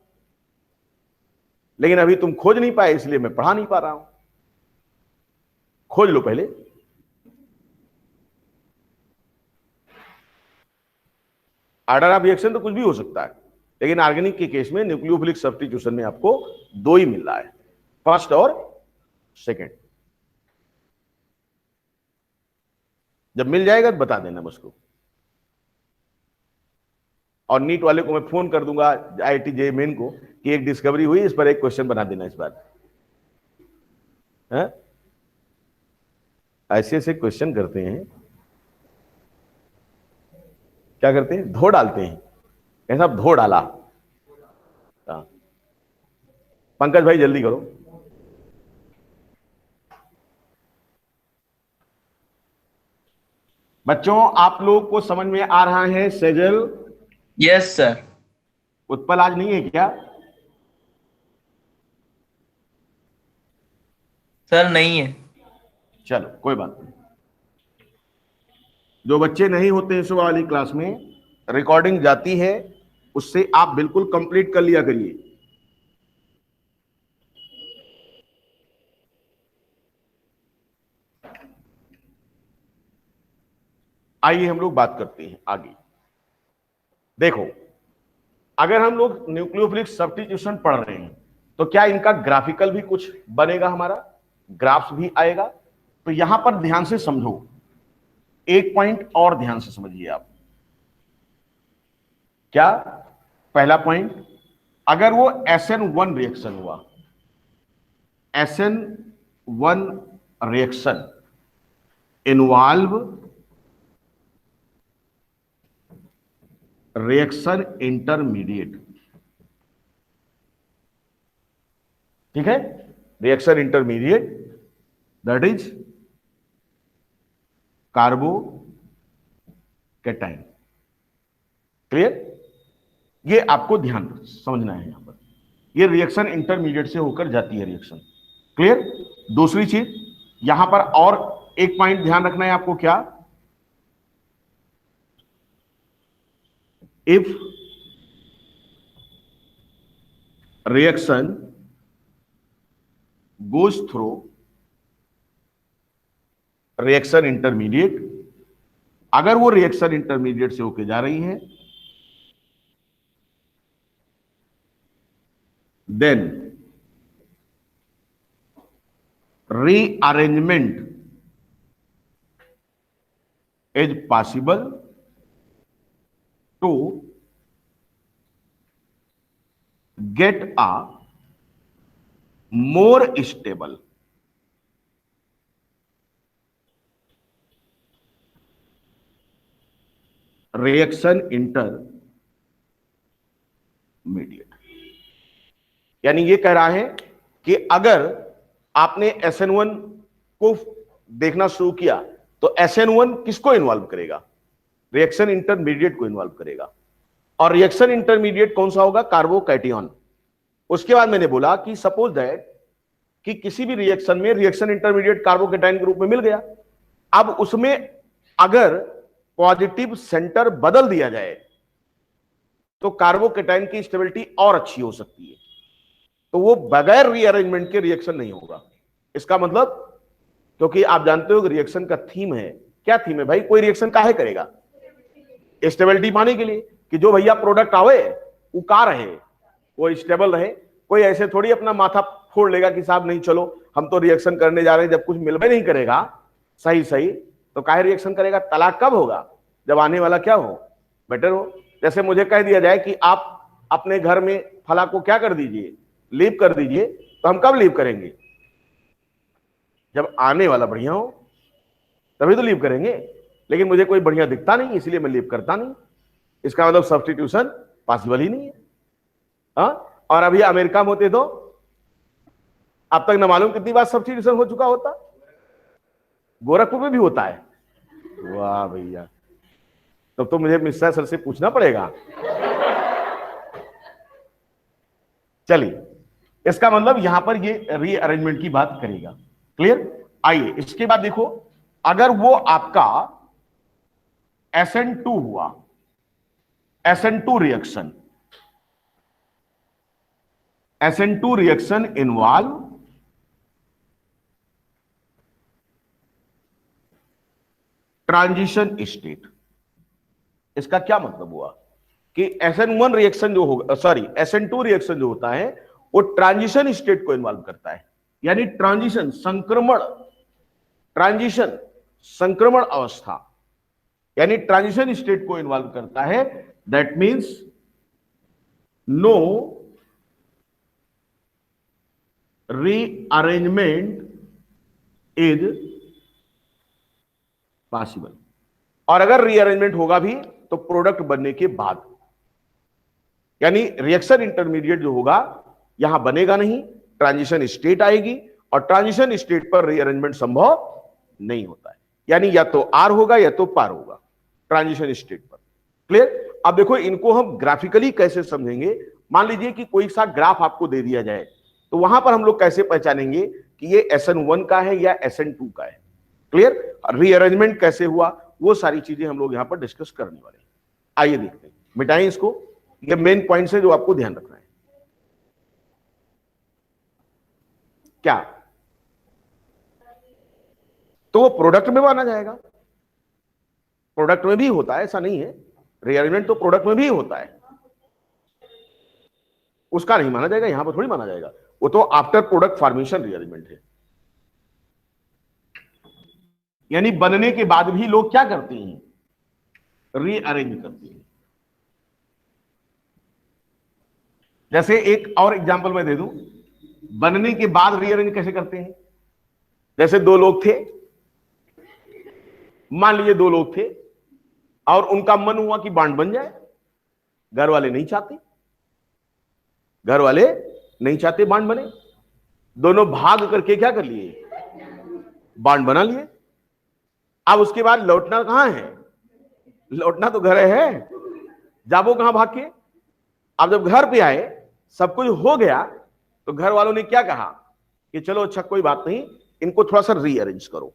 लेकिन अभी तुम खोज नहीं पाए इसलिए मैं पढ़ा नहीं पा रहा हूं। खोज लो पहले। ऑर्डर ऑफ रिएक्शन तो कुछ भी हो सकता है, लेकिन ऑर्गेनिक के केस में न्यूक्लियोफिलिक सब्स्टिट्यूशन में आपको दो ही मिल रहा है, फर्स्ट और सेकंड। जब मिल जाएगा तो बता देना मुझको, और नीट वाले को मैं फोन कर दूंगा, IIT JEE मेन को, कि एक डिस्कवरी हुई, इस पर एक क्वेश्चन बना देना इस बार। ऐसे ऐसे क्वेश्चन करते हैं, क्या करते हैं, धो डालते हैं। ऐसा धो डाला। पंकज भाई जल्दी करो। बच्चों आप लोग को समझ में आ रहा है? सेजल? Yes sir. उत्पल आज नहीं है क्या? सर नहीं है। चलो कोई बात नहीं। जो बच्चे नहीं होते हैं सुबह वाली क्लास में, रिकॉर्डिंग जाती है, उससे आप बिल्कुल कंप्लीट कर लिया करिए। आइए हम लोग बात करते हैं आगे। देखो, अगर हम लोग न्यूक्लियोफिलिक सब्स्टिट्यूशन पढ़ रहे हैं तो क्या इनका ग्राफिकल भी कुछ बनेगा, हमारा ग्राफ्स भी आएगा। तो यहां पर ध्यान से समझो, एक पॉइंट और ध्यान से समझिए आप। क्या? पहला पॉइंट, अगर वो SN1 रिएक्शन हुआ, SN1 reaction involve reaction intermediate, ठीक है, reaction intermediate that is carbocation. Clear? ये आपको ध्यान समझना है यहां पर, ये रिएक्शन इंटरमीडिएट से होकर जाती है रिएक्शन। क्लियर? दूसरी चीज यहां पर और एक पॉइंट ध्यान रखना है आपको, क्या? If reaction goes through reaction intermediate, अगर वो रिएक्शन इंटरमीडिएट से होके जा रही है, then rearrangement is possible to get a more stable reaction intermediate। यानी ये कह रहा है कि अगर आपने SN1 को देखना शुरू किया तो SN1 किसको इन्वॉल्व करेगा? रिएक्शन इंटरमीडिएट को इन्वॉल्व करेगा। और रिएक्शन इंटरमीडिएट कौन सा होगा? कार्बोकैटायन। उसके बाद मैंने बोला कि सपोज दैट कि किसी भी रिएक्शन में रिएक्शन इंटरमीडिएट कार्बोकैटायन के रूप में मिल गया, अब उसमें अगर पॉजिटिव सेंटर बदल दिया जाए तो कार्बोकैटायन की स्टेबिलिटी और अच्छी हो सकती है, तो वो बगैर रीअरेंजमेंट के रिएक्शन नहीं होगा। इसका मतलब, क्योंकि आप जानते हो कि रिएक्शन का थीम है, क्या थीम है भाई? कोई रिएक्शन काहे करेगा? स्टेबिलिटी पाने के लिए, कि जो भैया प्रोडक्ट आवे वो का रहे, वो स्टेबल रहे। कोई ऐसे थोड़ी अपना माथा फोड़ लेगा कि साहब नहीं चलो हम तो रिएक्शन करने जा रहे हैं, जब कुछ मिलबे नहीं करेगा सही सही तो काहे रिएक्शन करेगा? तलाक कब होगा? जब आने वाला क्या हो, बेटर हो। जैसे मुझे कह दिया जाए कि आप अपने घर में फला को क्या कर दीजिए, लीव कर दीजिए, तो हम कब लीव करेंगे? जब आने वाला बढ़िया हो तभी तो लीव करेंगे, लेकिन मुझे कोई बढ़िया दिखता नहीं इसलिए मैं लीव करता नहीं। इसका मतलब सब्स्टिट्यूशन पॉसिबल ही नहीं है। हाँ, और अभी अमेरिका में होते तो अब तक न मालूम कितनी बार सब्स्टिट्यूशन हो चुका होता। गोरखपुर में भी होता है। वाह भैया, तब तो मुझे मिश्रा सर से पूछना पड़ेगा। चलिए, इसका मतलब यहां पर ये रीअरेंजमेंट की बात करेगा। क्लियर? आइए इसके बाद देखो, अगर वो आपका SN2 हुआ, SN2 reaction, SN2 reaction involve transition state. इसका क्या मतलब हुआ कि SN1 रिएक्शन जो होगा, सॉरी SN2 रिएक्शन जो होता है वो ट्रांजिशन स्टेट को इन्वॉल्व करता है, यानी ट्रांजिशन संक्रमण अवस्था, यानी ट्रांजिशन स्टेट को इन्वॉल्व करता है। That means no rearrangement is possible. और अगर रीअरेंजमेंट होगा भी तो प्रोडक्ट बनने के बाद, यानी रिएक्शन इंटरमीडिएट जो होगा यहां बनेगा नहीं, ट्रांजिशन स्टेट आएगी और ट्रांजिशन स्टेट पर रीअरेंजमेंट संभव नहीं होता है, यानी या तो आर होगा या तो पार होगा ट्रांजिशन स्टेट पर। क्लियर? अब देखो इनको हम ग्राफिकली कैसे समझेंगे। मान लीजिए कि कोई सा ग्राफ आपको दे दिया जाए, तो वहां पर हम लोग कैसे पहचानेंगे कि ये SN1 का है या SN2 का है। क्लियर? रीअरेंजमेंट कैसे हुआ, वो सारी चीजें हम लोग यहां पर डिस्कस करने वाले हैं। आइए देखते हैं, मिटाएं इसको, ये मेन पॉइंट्स है जो आपको ध्यान रखना है। क्या तो वो प्रोडक्ट में माना जाएगा? प्रोडक्ट में भी होता है, ऐसा नहीं है, रीअरेंजमेंट तो प्रोडक्ट में भी होता है, उसका नहीं माना जाएगा, यहां पर थोड़ी माना जाएगा, वो तो आफ्टर प्रोडक्ट फॉर्मेशन रीअरेंजमेंट है। यानी बनने के बाद भी लोग क्या करते हैं, रीअरेंज करते हैं। जैसे एक और एग्जांपल मैं दे दूं, बनने के बाद रीअरेंज कैसे करते हैं। जैसे दो लोग थे, मान लीजिए दो लोग थे और उनका मन हुआ कि बॉन्ड बन जाए, घर वाले नहीं चाहते, घर वाले नहीं चाहते बॉन्ड बने, दोनों भाग करके क्या कर लिए, बॉन्ड बना लिए। अब उसके बाद लौटना कहां है, लौटना तो घर है, जाबो कहां भाग के। अब जब घर पे आए, सब कुछ हो गया, तो घर वालों ने क्या कहा कि चलो अच्छा कोई बात नहीं, इनको थोड़ा सा रीअरेंज करो।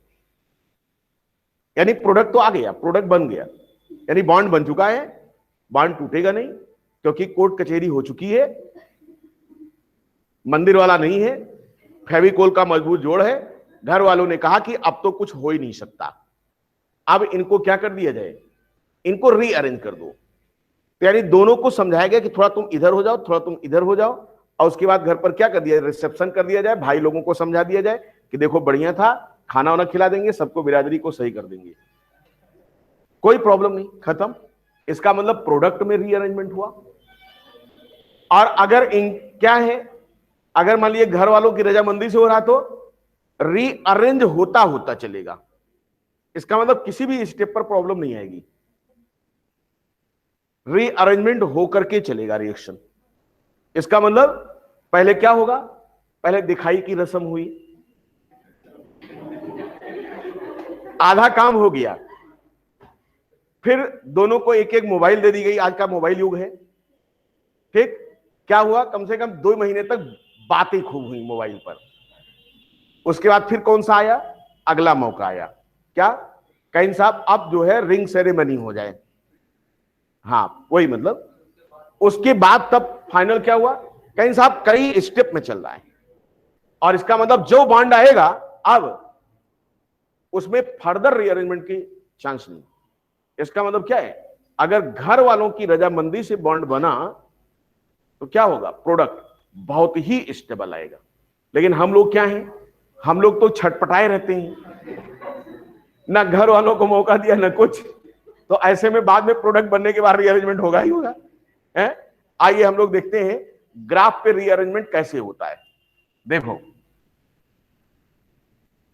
यानी प्रोडक्ट तो आ गया, प्रोडक्ट बन गया, यानी बॉन्ड बन चुका है, बॉन्ड टूटेगा नहीं क्योंकि कोर्ट कचहरी हो चुकी है, मंदिर वाला नहीं है, फेविकोल का मजबूत जोड़ है। घर वालों ने कहा कि अब तो कुछ हो ही नहीं सकता, अब इनको क्या कर दिया जाए, इनको रीअरेंज कर दो। तो यानी दोनों को समझाया गया कि थोड़ा तुम इधर हो जाओ, थोड़ा तुम इधर हो जाओ, और उसके बाद घर पर क्या कर दिया, रिसेप्शन कर दिया जाए, भाई लोगों को समझा दिया जाए कि देखो बढ़िया था, खाना वाना खिला देंगे, सबको बिरादरी को सही कर देंगे, कोई प्रॉब्लम नहीं, खत्म। इसका मतलब प्रोडक्ट में रीअरेंजमेंट हुआ। और अगर इन क्या है, अगर मान लीजिए घर वालों की रजामंदी से हो रहा तो रीअरेंज होता होता चलेगा, इसका मतलब किसी भी स्टेप पर प्रॉब्लम नहीं आएगी, रीअरेंजमेंट होकर के चलेगा रिएक्शन। इसका मतलब पहले क्या होगा, पहले दिखाई की रस्म हुई, आधा काम हो गया, फिर दोनों को एक एक मोबाइल दे दी गई, आज का मोबाइल युग है। ठीक, क्या हुआ, कम से कम 2 महीने तक बातें खूब हुई मोबाइल पर। उसके बाद फिर कौन सा आया, अगला मौका आया, क्या, कहीं साहब अब जो है रिंग सेरेमनी हो जाए। हाँ वही मतलब, उसके बाद तब फाइनल क्या हुआ, कहीं साहब कई स्टेप में चल रहा है, और इसका मतलब जो बॉन्ड आएगा अब उसमें फर्दर रीअरेंजमेंट की चांस नहीं। इसका मतलब क्या है, अगर घर वालों की रजामंदी से बॉन्ड बना तो क्या होगा, प्रोडक्ट बहुत ही स्टेबल आएगा। लेकिन हम लोग क्या हैं, हम लोग तो छटपटाए रहते हैं, ना घर वालों को मौका दिया ना कुछ, तो ऐसे में बाद में प्रोडक्ट बनने के बाद रीअरेंजमेंट होगा ही होगा है। आइए हम लोग देखते हैं ग्राफ पे रीअरेंजमेंट कैसे होता है। देखो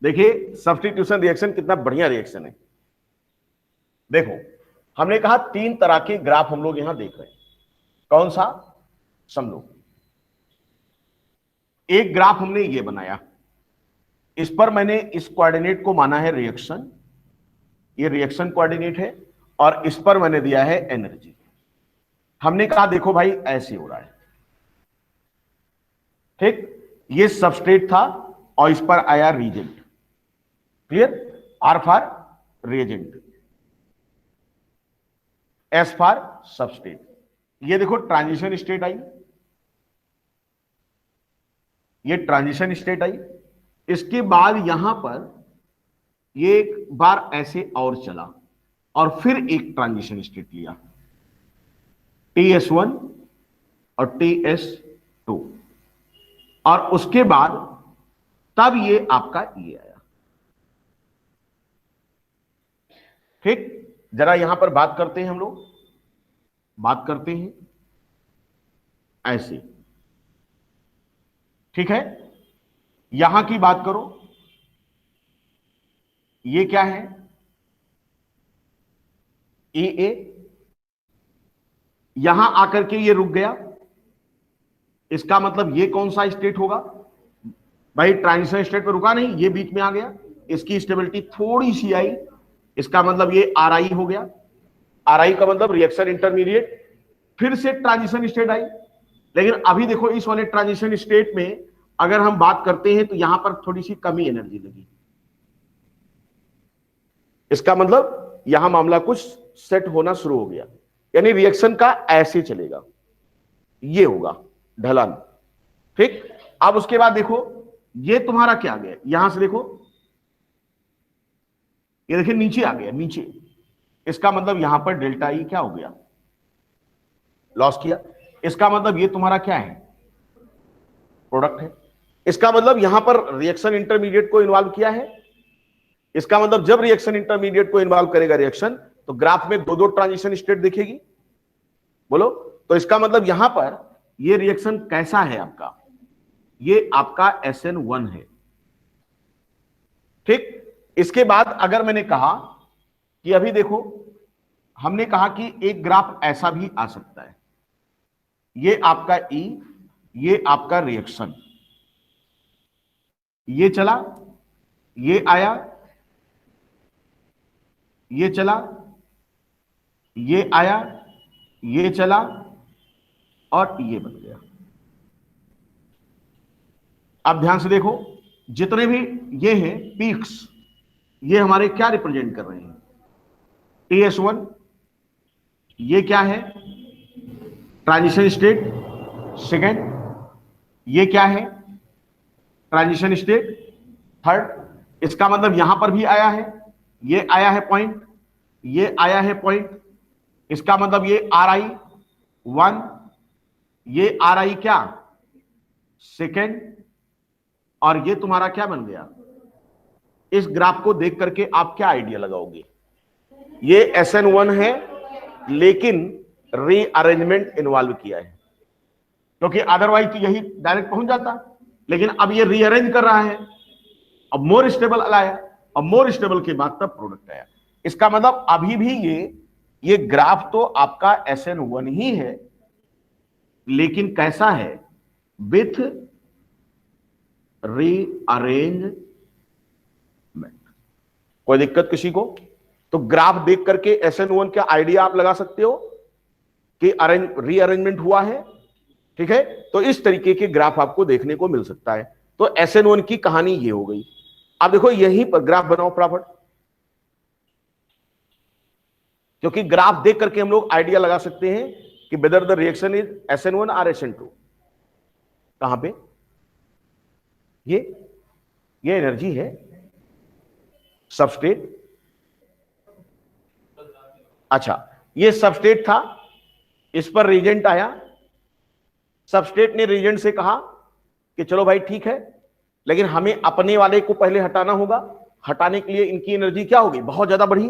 देखिए सब्स्टिट्यूशन रिएक्शन कितना बढ़िया रिएक्शन है। देखो हमने कहा 3 तरह के ग्राफ हम लोग यहां देख रहे हैं। कौन सा? समझो, एक ग्राफ हमने ये बनाया, इस पर मैंने इस कोऑर्डिनेट को माना है रिएक्शन, ये रिएक्शन कोऑर्डिनेट है, और इस पर मैंने दिया है एनर्जी। हमने कहा देखो भाई ऐसे हो रहा है, ठीक, ये सबस्ट्रेट था और इस पर आया reagent. Clear? R for reagent, S for substrate. ये देखो ट्रांजिशन स्टेट आई, ये ट्रांजिशन स्टेट आई। इसके बाद यहां पर ये एक बार ऐसे और चला और फिर एक ट्रांजिशन स्टेट लिया, TS1 और TS2, और उसके बाद तब ये आपका ये आया। ठीक, जरा यहां पर बात करते हैं, हम लोग बात करते हैं ऐसे, ठीक है। यहां की बात करो, ये क्या है? ए, यहां आकर के ये रुक गया, इसका मतलब ये कौन सा स्टेट होगा भाई? ट्रांजिशन स्टेट पे रुका नहीं, ये बीच में आ गया, इसकी स्टेबिलिटी थोड़ी सी आई, इसका मतलब ये RI हो गया। RI का मतलब रिएक्शन इंटरमीडिएट, फिर से ट्रांजिशन स्टेट आई। लेकिन अभी देखो इस वाले ट्रांजिशन स्टेट में अगर हम बात करते हैं तो यहां पर थोड़ी सी कमी एनर्जी लगी, इसका मतलब यहां मामला कुछ सेट होना शुरू हो गया, यानी रिएक्शन का ऐसे चलेगा, ये होगा ढलान। ठीक, अब उसके बाद देखो ये तुम्हारा क्या आ गया, यहां से देखो, ये देखिए नीचे आ गया, नीचे, इसका मतलब यहां पर डेल्टा ई क्या हो गया? लॉस किया। इसका मतलब ये तुम्हारा क्या है? प्रोडक्ट है। इसका मतलब यहां पर रिएक्शन इंटरमीडिएट को इन्वॉल्व किया है। इसका मतलब जब रिएक्शन इंटरमीडिएट को इन्वॉल्व करेगा रिएक्शन, तो ग्राफ में दो दो ट्रांजिशन स्टेट दिखेगी। बोलो, तो इसका मतलब यहां पर ये रिएक्शन कैसा है आपका? ये आपका SN1 है। ठीक, इसके बाद अगर मैंने कहा कि अभी देखो, हमने कहा कि एक ग्राफ ऐसा भी आ सकता है, ये आपका E, ये आपका रिएक्शन, ये चला, ये आया, ये चला, ये आया, ये चला, और ये बन गया। अब ध्यान से देखो, जितने भी ये हैं पीक्स, ये हमारे क्या रिप्रेजेंट कर रहे हैं? TS1, ये क्या है? ट्रांजिशन स्टेट सेकेंड, ये क्या है? Transition state third. इसका मतलब यहां पर भी आया है, ये आया है पॉइंट, ये आया है पॉइंट, इसका मतलब ये RI1, ये RI क्या? सेकेंड, और ये तुम्हारा क्या बन गया? इस ग्राफ को देख करके आप क्या आइडिया लगाओगे? ये SN1 है, लेकिन रीअरेंजमेंट इन्वॉल्व किया है, क्योंकि अदरवाइज तो यही डायरेक्ट पहुंच जाता, लेकिन अब ये रीअरेंज कर रहा है, अब मोर स्टेबल लाया, अब मोर स्टेबल के बाद तब प्रोडक्ट आया। इसका मतलब अभी भी ये ग्राफ तो आपका SN1 ही है, लेकिन कैसा है? With rearrangement. कोई दिक्कत किसी को? तो ग्राफ देख करके SN1 का आइडिया आप लगा सकते हो कि रीअरेंजमेंट हुआ है। ठीक है, तो इस तरीके के ग्राफ आपको देखने को मिल सकता है। तो SN1 की कहानी ये हो गई। अब देखो यहीं पर ग्राफ बनाओ फटाफट, क्योंकि ग्राफ देख करके हम लोग आइडिया लगा सकते हैं कि whether the reaction is SN1 और SN2। कहां पे? ये एनर्जी है, सबस्ट्रेट। अच्छा, ये सबस्ट्रेट था, इस पर रिएजेंट आया, सबस्ट्रेट ने रिएजेंट से कहा कि चलो भाई ठीक है, लेकिन हमें अपने वाले को पहले हटाना होगा। हटाने के लिए इनकी एनर्जी क्या होगी? बहुत ज्यादा बढ़ी।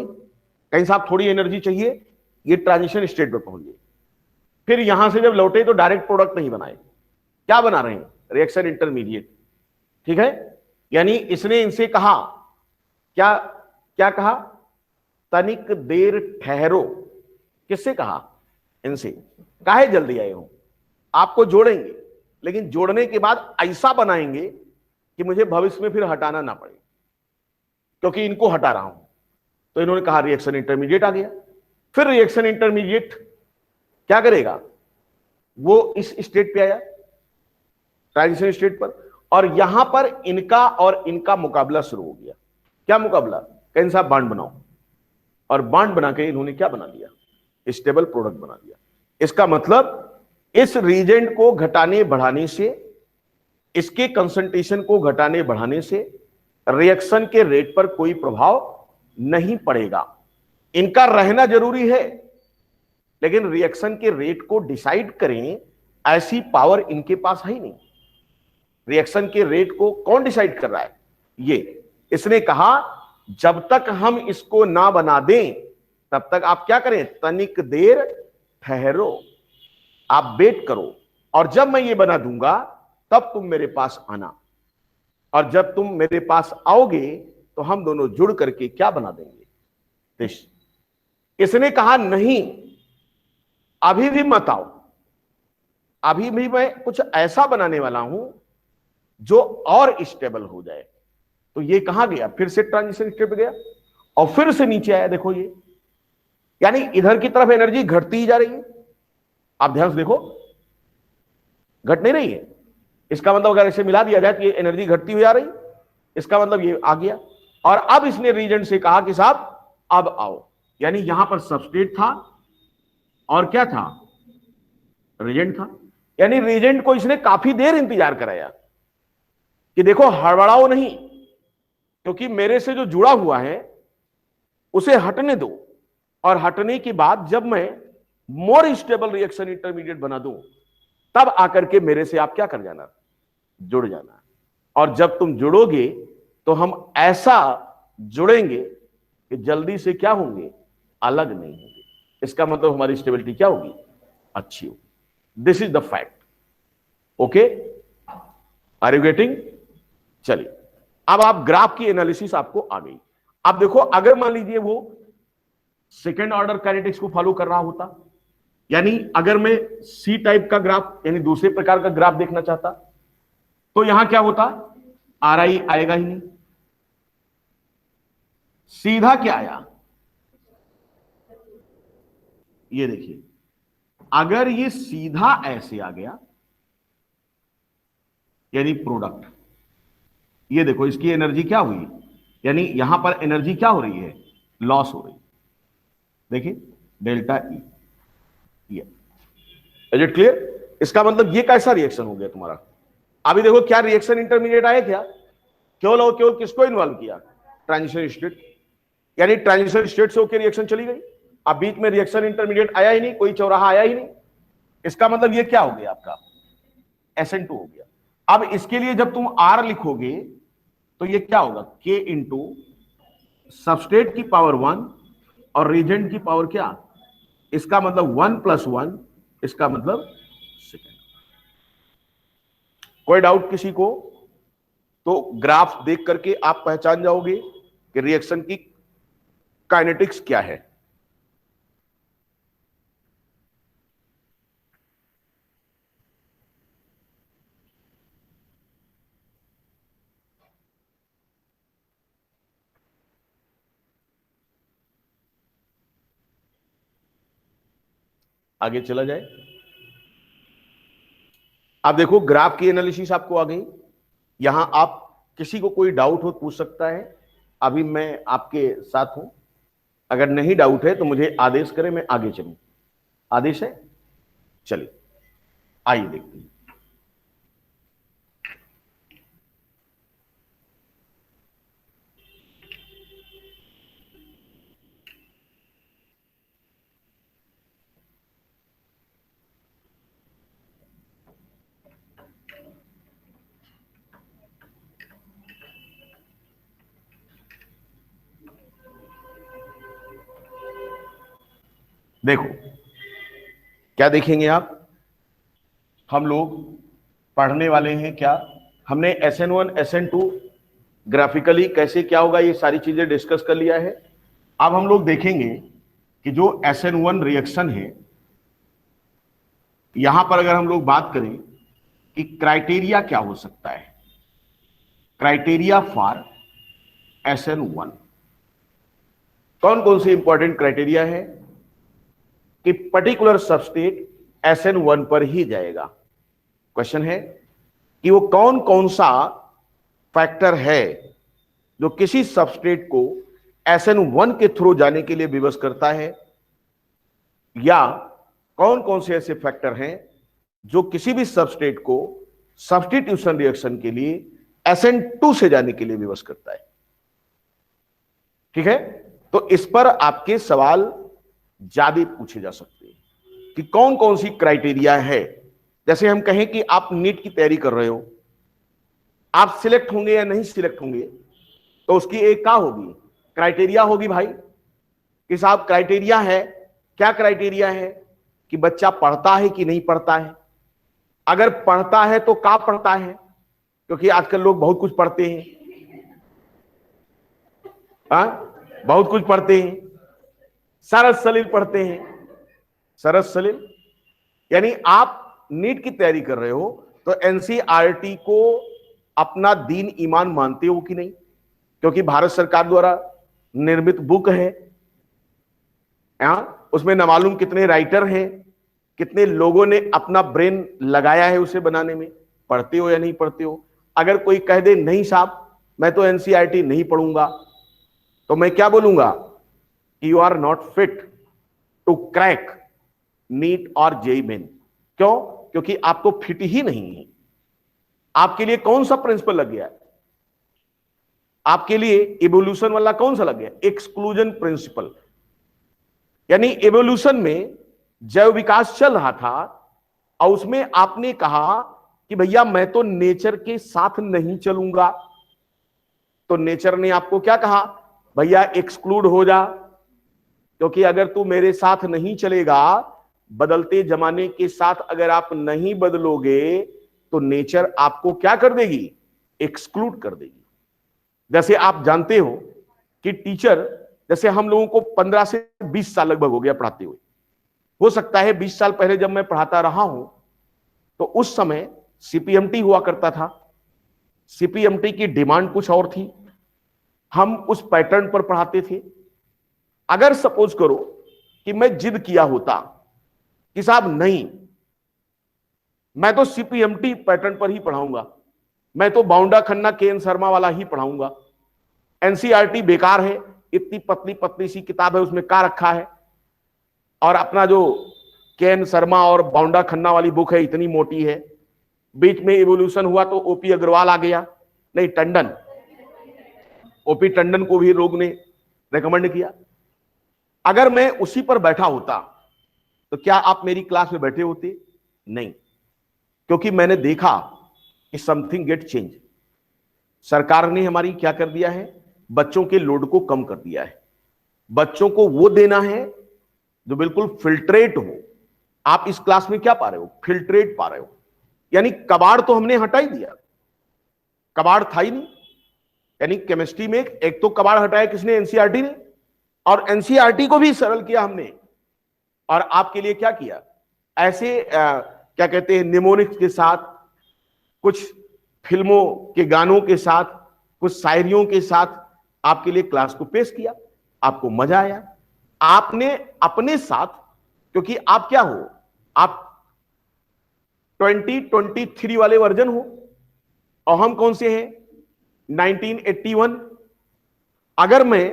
कहीं साहब थोड़ी एनर्जी चाहिए, ये ट्रांजिशन स्टेट पर पहुंच गए। फिर यहां से जब लौटे तो डायरेक्ट प्रोडक्ट नहीं बनाए, क्या बना रहे हैं? Reaction intermediate. ठीक है, यानी इसने इनसे कहा क्या, क्या कहा, तनिक देर ठहरो। किससे कहा? इनसे। काहे जल्दी आए हो? आपको जोड़ेंगे, लेकिन जोड़ने के बाद ऐसा बनाएंगे कि मुझे भविष्य में फिर हटाना ना पड़े, क्योंकि इनको हटा रहा हूं। तो इन्होंने कहा रिएक्शन इंटरमीडिएट आ गया। फिर रिएक्शन इंटरमीडिएट क्या करेगा? वो इस स्टेट पे आया, ट्रांजिशन स्टेट पर, और यहां पर इनका और इनका मुकाबला शुरू हो गया। क्या मुकाबला? कहीं साहब बांड बनाओ, और बांड बना के इन्होंने क्या बना दिया? स्टेबल प्रोडक्ट बना दिया। इसका मतलब इस रीजेंट को घटाने बढ़ाने से, इसके कंसंट्रेशन को घटाने बढ़ाने से रिएक्शन के रेट पर कोई प्रभाव नहीं पड़ेगा। इनका रहना जरूरी है, लेकिन रिएक्शन के रेट को डिसाइड करें ऐसी पावर इनके पास है ही नहीं। रिएक्शन के रेट को कौन डिसाइड कर रहा है? ये। इसने कहा जब तक हम इसको ना बना दें तब तक आप क्या करें? तनिक देर ठहरो, आप वेट करो, और जब मैं ये बना दूंगा तब तुम मेरे पास आना, और जब तुम मेरे पास आओगे तो हम दोनों जुड़ करके क्या बना देंगे? दिश। इसने कहा नहीं, अभी भी मत आओ, अभी भी मैं कुछ ऐसा बनाने वाला हूं जो और स्टेबल हो जाए। तो ये कहां गया? फिर से ट्रांजिशन स्टेट पे गया और फिर से नीचे आया। देखो ये, यानी इधर की तरफ एनर्जी घटती ही जा रही है। आप ध्यान से देखो, घट नहीं रही है। इसका मतलब अगर इसे मिला दिया जाए तो ये एनर्जी घटती हुई आ रही, इसका मतलब ये आ गया। और अब इसने रीजेंट से कहा कि साहब अब आओ, यानी यहां पर सबस्ट्रेट था और क्या था? रीजेंट था। यानी रीजेंट को इसने काफी देर इंतजार कराया कि देखो हड़बड़ाओ नहीं, क्योंकि मेरे से जो जुड़ा हुआ है उसे हटने दो, और हटने के बाद जब मैं मोर स्टेबल रिएक्शन इंटरमीडिएट बना दूं तब आकर के मेरे से आप क्या कर जाना? जुड़ जाना। और जब तुम जुड़ोगे तो हम ऐसा जुड़ेंगे कि जल्दी से क्या होंगे? अलग नहीं होंगे। इसका मतलब हमारी स्टेबिलिटी क्या होगी? अच्छी होगी। This is the fact. Okay, are you getting? चलिए, अब आप ग्राफ की एनालिसिस आपको आ गई। अब देखो, अगर मान लीजिए वो सेकेंड ऑर्डर काइनेटिक्स को फॉलो कर रहा होता, यानी अगर मैं सी टाइप का ग्राफ, यानी दूसरे प्रकार का ग्राफ देखना चाहता, तो यहां क्या होता? आर आई आएगा ही नहीं। सीधा क्या आया? ये देखिए, अगर ये सीधा ऐसे आ गया, यानी प्रोडक्ट, ये देखो इसकी एनर्जी क्या हुई, यानी यहां पर एनर्जी क्या हो रही है? लॉस हो रही। देखिए डेल्टा ई, ये इज इट क्लियर? इसका मतलब ये कैसा रिएक्शन हो गया तुम्हारा? अभी देखो क्या रिएक्शन इंटरमीडिएट आया क्या? केवल और केवल किसको इन्वॉल्व किया? Transition state. यानी ट्रांजिशन स्टेट से होकर रिएक्शन चली गई। अब बीच में रिएक्शन इंटरमीडिएट आया ही नहीं, कोई चौराहा आया ही नहीं। इसका मतलब ये क्या हो गया? आपका SN2 हो गया। अब इसके लिए जब तुम R लिखोगे तो ये क्या होगा? K इंटू सबस्ट्रेट की पावर 1 और रीजेंट की पावर क्या? इसका मतलब 1 + 1, इसका मतलब सेकेंड। कोई डाउट किसी को? तो ग्राफ देख करके आप पहचान जाओगे कि रिएक्शन की काइनेटिक्स क्या है। आगे चला जाए। अब देखो ग्राफ की एनालिसिस आपको आ गई। यहां आप किसी को कोई डाउट हो पूछ सकता है, अभी मैं आपके साथ हूं। अगर नहीं डाउट है तो मुझे आदेश करें, मैं आगे चलूं। आदेश है? चलिए आइए देखते हैं। देखो क्या देखेंगे आप? हम लोग पढ़ने वाले हैं क्या? हमने SN1 SN2 ग्राफिकली कैसे क्या होगा, ये सारी चीजें डिस्कस कर लिया है। अब हम लोग देखेंगे कि जो SN1 रिएक्शन है, यहां पर अगर हम लोग बात करें कि क्राइटेरिया क्या हो सकता है, क्राइटेरिया फॉर SN1, कौन कौन से इंपॉर्टेंट क्राइटेरिया है कि पर्टिकुलर सबस्टेट SN1 पर ही जाएगा। क्वेश्चन है कि वो कौन कौन सा फैक्टर है जो किसी सबस्ट्रेट को SN1 के थ्रू जाने के लिए विवश करता है, या कौन कौन से ऐसे फैक्टर हैं जो किसी भी सबस्ट्रेट को सब्स्टिट्यूशन रिएक्शन के लिए SN2 से जाने के लिए विवश करता है। ठीक है, तो इस पर आपके सवाल ज्यादा पूछे जा सकते हैं कि कौन कौन सी क्राइटेरिया है। जैसे हम कहें कि आप नीट की तैयारी कर रहे हो, आप सिलेक्ट होंगे या नहीं सिलेक्ट होंगे, तो उसकी एक क्या होगी, क्राइटेरिया होगी भाई कि साहब क्राइटेरिया है, क्या क्राइटेरिया है कि बच्चा पढ़ता है कि नहीं पढ़ता है। अगर पढ़ता है तो क्या पढ़ता है, क्योंकि आजकल लोग बहुत कुछ पढ़ते हैं, बहुत कुछ पढ़ते हैं, सरस सलील पढ़ते हैं, सरस सलील। यानी आप नीट की तैयारी कर रहे हो तो एनसीईआरटी को अपना दीन ईमान मानते हो कि नहीं, क्योंकि भारत सरकार द्वारा निर्मित बुक है, उसमें न मालूम कितने राइटर हैं, कितने लोगों ने अपना ब्रेन लगाया है उसे बनाने में। पढ़ते हो या नहीं पढ़ते हो। अगर कोई कह दे नहीं साहब मैं तो एनसीईआरटी नहीं पढ़ूंगा, तो मैं क्या बोलूंगा, you are not fit to crack NEET और जेईई मेन। क्यों? क्योंकि आप तो फिट ही नहीं है। आपके लिए कौन सा प्रिंसिपल लग गया है, आपके लिए इवोल्यूशन वाला कौन सा लग गया, एक्सक्लूजन प्रिंसिपल। यानी इवोल्यूशन में जैव विकास चल रहा था और उसमें आपने कहा कि भैया मैं तो नेचर के साथ नहीं चलूंगा, तो नेचर ने आपको क्या कहा, भैया एक्सक्लूड हो जा, क्योंकि अगर तू मेरे साथ नहीं चलेगा, बदलते जमाने के साथ अगर आप नहीं बदलोगे, तो नेचर आपको क्या कर देगी, एक्सक्लूड कर देगी। जैसे आप जानते हो कि टीचर, जैसे हम लोगों को 15 से 20 साल लगभग हो गया पढ़ाते हुए, हो सकता है 20 साल पहले जब मैं पढ़ाता रहा हूं तो उस समय सीपीएमटी हुआ करता था। सीपीएमटी की डिमांड कुछ और थी, हम उस पैटर्न पर पढ़ाते थे। अगर सपोज करो कि मैं जिद किया होता कि साहब नहीं मैं तो सीपीएमटी पैटर्न पर ही पढ़ाऊंगा, मैं तो बाउंडा खन्ना के एन शर्मा वाला ही पढ़ाऊंगा, एनसीईआरटी बेकार है, इतनी पतली पतली सी किताब है उसमें क्या रखा है, और अपना जो के एन शर्मा और बाउंडा खन्ना वाली बुक है इतनी मोटी है। बीच में इवोल्यूशन हुआ तो ओपी अग्रवाल आ गया, नहीं टंडन, ओपी टंडन को भी लोग ने रेकमेंड किया। अगर मैं उसी पर बैठा होता तो क्या आप मेरी क्लास में बैठे होते? नहीं, क्योंकि मैंने देखा कि समथिंग गेट चेंज। सरकार ने हमारी क्या कर दिया है, बच्चों के लोड को कम कर दिया है। बच्चों को वो देना है जो बिल्कुल फिल्ट्रेट हो। आप इस क्लास में क्या पा रहे हो, फिल्ट्रेट पा रहे हो। यानी कबाड़ तो हमने हटा ही दिया, कबाड़ था ही नहीं। यानी केमिस्ट्री में एक तो कबाड़ हटाया किसने, एनसीईआरटी ने, और एनसीईआरटी को भी सरल किया हमने। और आपके लिए क्या किया, ऐसे क्या कहते हैं निमोनिक्स के साथ, कुछ फिल्मों के गानों के साथ, कुछ शायरियों के साथ आपके लिए क्लास को पेश किया, आपको मजा आया। आपने अपने साथ, क्योंकि आप क्या हो, आप 2023 वाले वर्जन हो और हम कौन से हैं, 1981। अगर मैं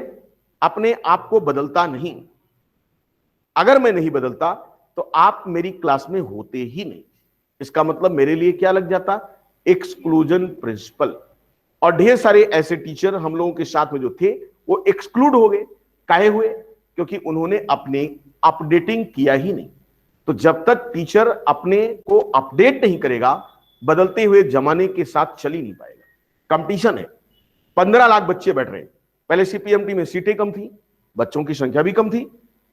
अपने आप को बदलता नहीं, अगर मैं नहीं बदलता तो आप मेरी क्लास में होते ही नहीं। इसका मतलब मेरे लिए क्या लग जाता, एक्सक्लूजन प्रिंसिपल। और ढेर सारे ऐसे टीचर हम लोगों के साथ में जो थे वो एक्सक्लूड हो गए। काहे हुए? क्योंकि उन्होंने अपने अपडेटिंग किया ही नहीं। तो जब तक टीचर अपने को अपडेट नहीं करेगा, बदलते हुए जमाने के साथ चल ही नहीं पाएगा। कंपटीशन है, 15 लाख बच्चे बैठ रहे हैं। पहले सीपीएमटी में सीटें कम थी, बच्चों की संख्या भी कम थी,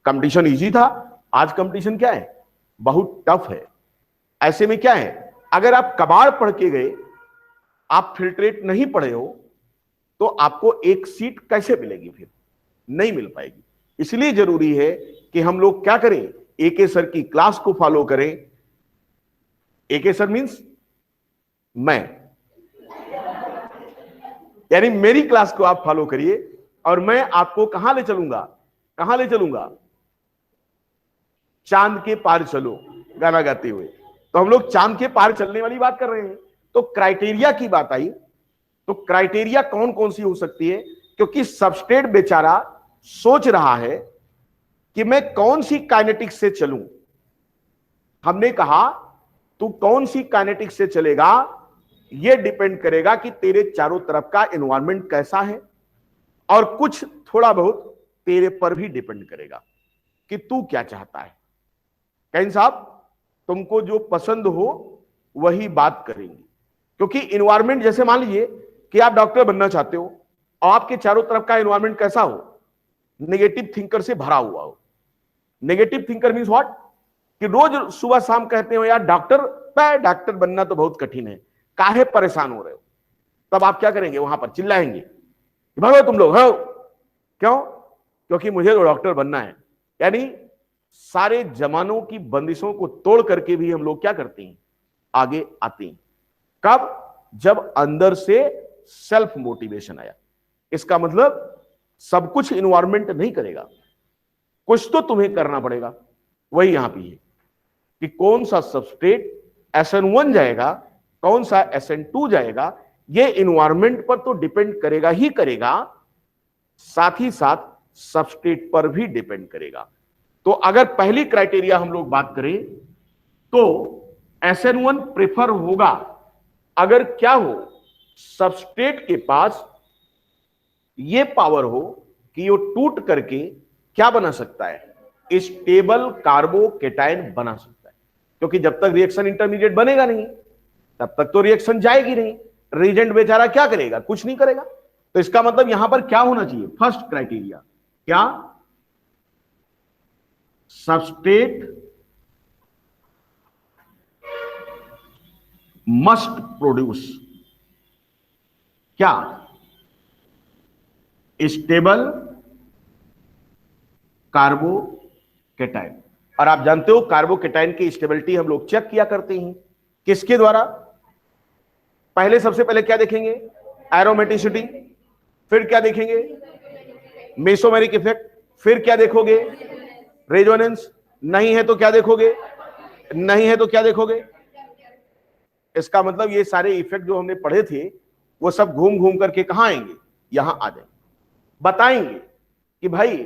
कंपटीशन इजी था। आज कंपटीशन क्या है, बहुत टफ है। ऐसे में क्या है, अगर आप कबाड़ पढ़ के गए, आप फिल्ट्रेट नहीं पढ़े हो, तो आपको एक सीट कैसे मिलेगी? फिर नहीं मिल पाएगी। इसलिए जरूरी है कि हम लोग क्या करें, एके सर की क्लास को फॉलो करें। एके सर मींस मैं, यानी मेरी क्लास को आप फॉलो करिए और मैं आपको कहां ले चलूंगा, कहां ले चलूंगा? चांद के पार चलो, गाना गाते हुए। तो हम लोग चांद के पार चलने वाली बात कर रहे हैं। तो क्राइटेरिया की बात आई, तो क्राइटेरिया कौन कौन सी हो सकती है? क्योंकि सबस्ट्रेट बेचारा सोच रहा है कि मैं कौन सी काइनेटिक्स से चलूं। हमने कहा तू कौन सी काइनेटिक्स से चलेगा, यह डिपेंड करेगा कि तेरे चारों तरफ का एनवायरनमेंट कैसा है, और कुछ थोड़ा बहुत तेरे पर भी डिपेंड करेगा कि तू क्या चाहता है। कैन साहब, तुमको जो पसंद हो वही बात करेंगे। क्योंकि एनवायरनमेंट, जैसे मान लीजिए कि आप डॉक्टर बनना चाहते हो और आपके चारों तरफ का एनवायरनमेंट कैसा हो, नेगेटिव थिंकर से भरा हुआ हो। नेगेटिव थिंकर मींस व्हाट, कि रोज सुबह शाम कहते हो यार डॉक्टर बनना तो बहुत कठिन है, काहे परेशान हो रहे हो। तब आप क्या करेंगे? वहां पर चिल्लाएंगे, भागो तुम लोग, हो क्यों? क्योंकि मुझे तो डॉक्टर बनना है। यानी सारे जमानों की बंदिशों को तोड़ करके भी हम लोग क्या करते हैं, आगे आते हैं। कब? जब अंदर से सेल्फ मोटिवेशन आया। इसका मतलब सब कुछ इन्वायरमेंट नहीं करेगा, कुछ तो तुम्हें करना पड़ेगा। वही यहां पे है कि कौन सा सबस्ट्रेट SN1 जाएगा, कौन सा SN2 जाएगा, ये इन्वायरमेंट पर तो डिपेंड करेगा ही करेगा, साथ ही साथ सबस्ट्रेट पर भी डिपेंड करेगा। तो अगर पहली क्राइटेरिया हम लोग बात करें तो SN1 प्रेफर होगा अगर क्या हो, सबस्ट्रेट के पास ये पावर हो कि वो टूट करके क्या बना सकता है, स्टेबल कार्बोकेटायन बना सकता है। क्योंकि जब तक रिएक्शन इंटरमीडिएट बनेगा नहीं तब तक तो रिएक्शन जाएगी नहीं। रिएजेंट बेचारा क्या करेगा? कुछ नहीं करेगा। तो इसका मतलब यहां पर क्या होना चाहिए? फर्स्ट क्राइटेरिया क्या? सबस्ट्रेट मस्ट प्रोड्यूस क्या? Stable carbocation. और आप जानते हो कार्बोकेटायन की स्टेबिलिटी हम लोग चेक किया करते हैं किसके द्वारा? पहले सबसे पहले क्या देखेंगे? एरोमेटिसिटी। फिर क्या देखेंगे? Mesomeric effect. फिर क्या देखोगे? रेजोनेंस। नहीं है तो क्या देखोगे? नहीं है तो क्या देखोगे? इसका मतलब ये सारे इफेक्ट जो हमने पढ़े थे वो सब घूम घूम करके कहां आएंगे? यहां आ जाएंगे, बताएंगे कि भाई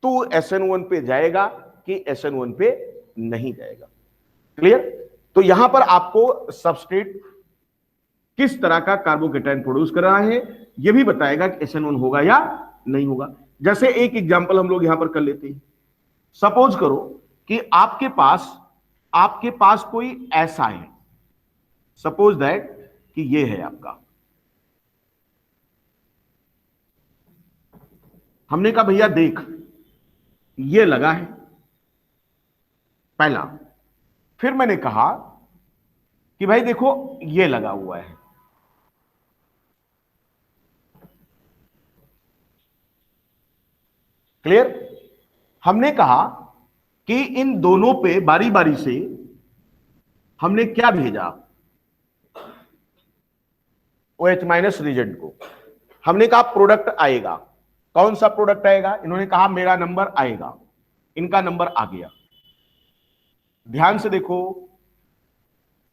तू SN1 पे जाएगा कि SN1 पे नहीं जाएगा। क्लियर? तो यहां पर आपको सबस्ट्रेट किस तरह का कार्बोकेटायन प्रोड्यूस कर रहा है यह भी बताएगा कि SN1 होगा या नहीं होगा। जैसे एक एग्जांपल हम लोग यहां पर कर लेते हैं। सपोज करो कि आपके पास कोई ऐसा है, सपोज दैट कि ये है आपका। हमने कहा भैया देख ये लगा है पहला। फिर मैंने कहा कि भाई देखो ये लगा हुआ है। क्लियर? हमने कहा कि इन दोनों पे बारी बारी से हमने क्या भेजा? OH- रिजेंट को। हमने कहा प्रोडक्ट आएगा। कौन सा प्रोडक्ट आएगा? इन्होंने कहा मेरा नंबर आएगा। इनका नंबर आ गया। ध्यान से देखो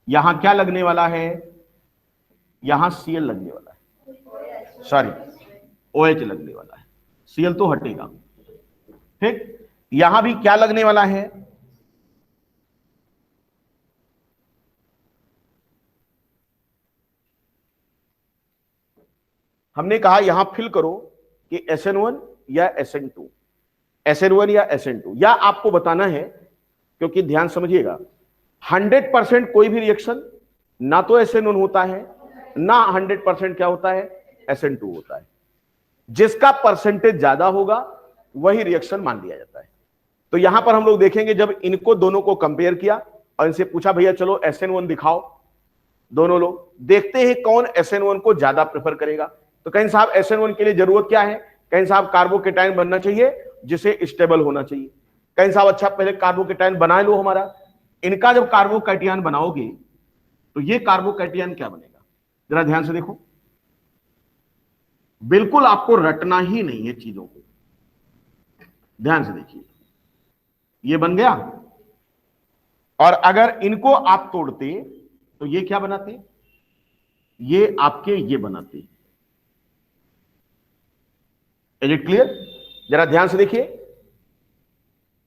यहां क्या लगने वाला है? यहां Cl लगने वाला है, सॉरी OH लगने वाला है। Cl तो हटेगा। ठीक, यहां भी क्या लगने वाला है? हमने कहा यहां फिल करो कि SN1 या SN2, SN1 या SN2, या आपको बताना है क्योंकि ध्यान समझिएगा 100% कोई भी रिएक्शन ना तो SN1 होता है ना 100% क्या होता है? SN2 होता है। जिसका परसेंटेज ज्यादा होगा वही रिएक्शन मान लिया जाता है। तो यहां पर हम लोग देखेंगे जब इनको दोनों को कंपेयर किया और इनसे पूछा भैया चलो SN1 दिखाओ, दोनों लोग देखते हैं कौन SN1 को ज्यादा प्रेफर करेगा। तो कहीं साहब SN1 के लिए जरूरत क्या है? कहीं साहब कार्बोकेटाइन बनना चाहिए जिसे स्टेबल होना चाहिए। कहीं साहब अच्छा पहले कार्बोकेटाइन बना लो हमारा। इनका जब कार्बोकैटायन बनाओगे तो ये कार्बोकैटायन क्या बनेगा, जरा ध्यान से देखो। बिल्कुल आपको रटना ही नहीं है चीजों को, ध्यान से देखिए। ये बन गया, और अगर इनको आप तोड़ते तो ये क्या बनाते? ये आपके ये बनाते। Is it clear? जरा ध्यान से देखिए।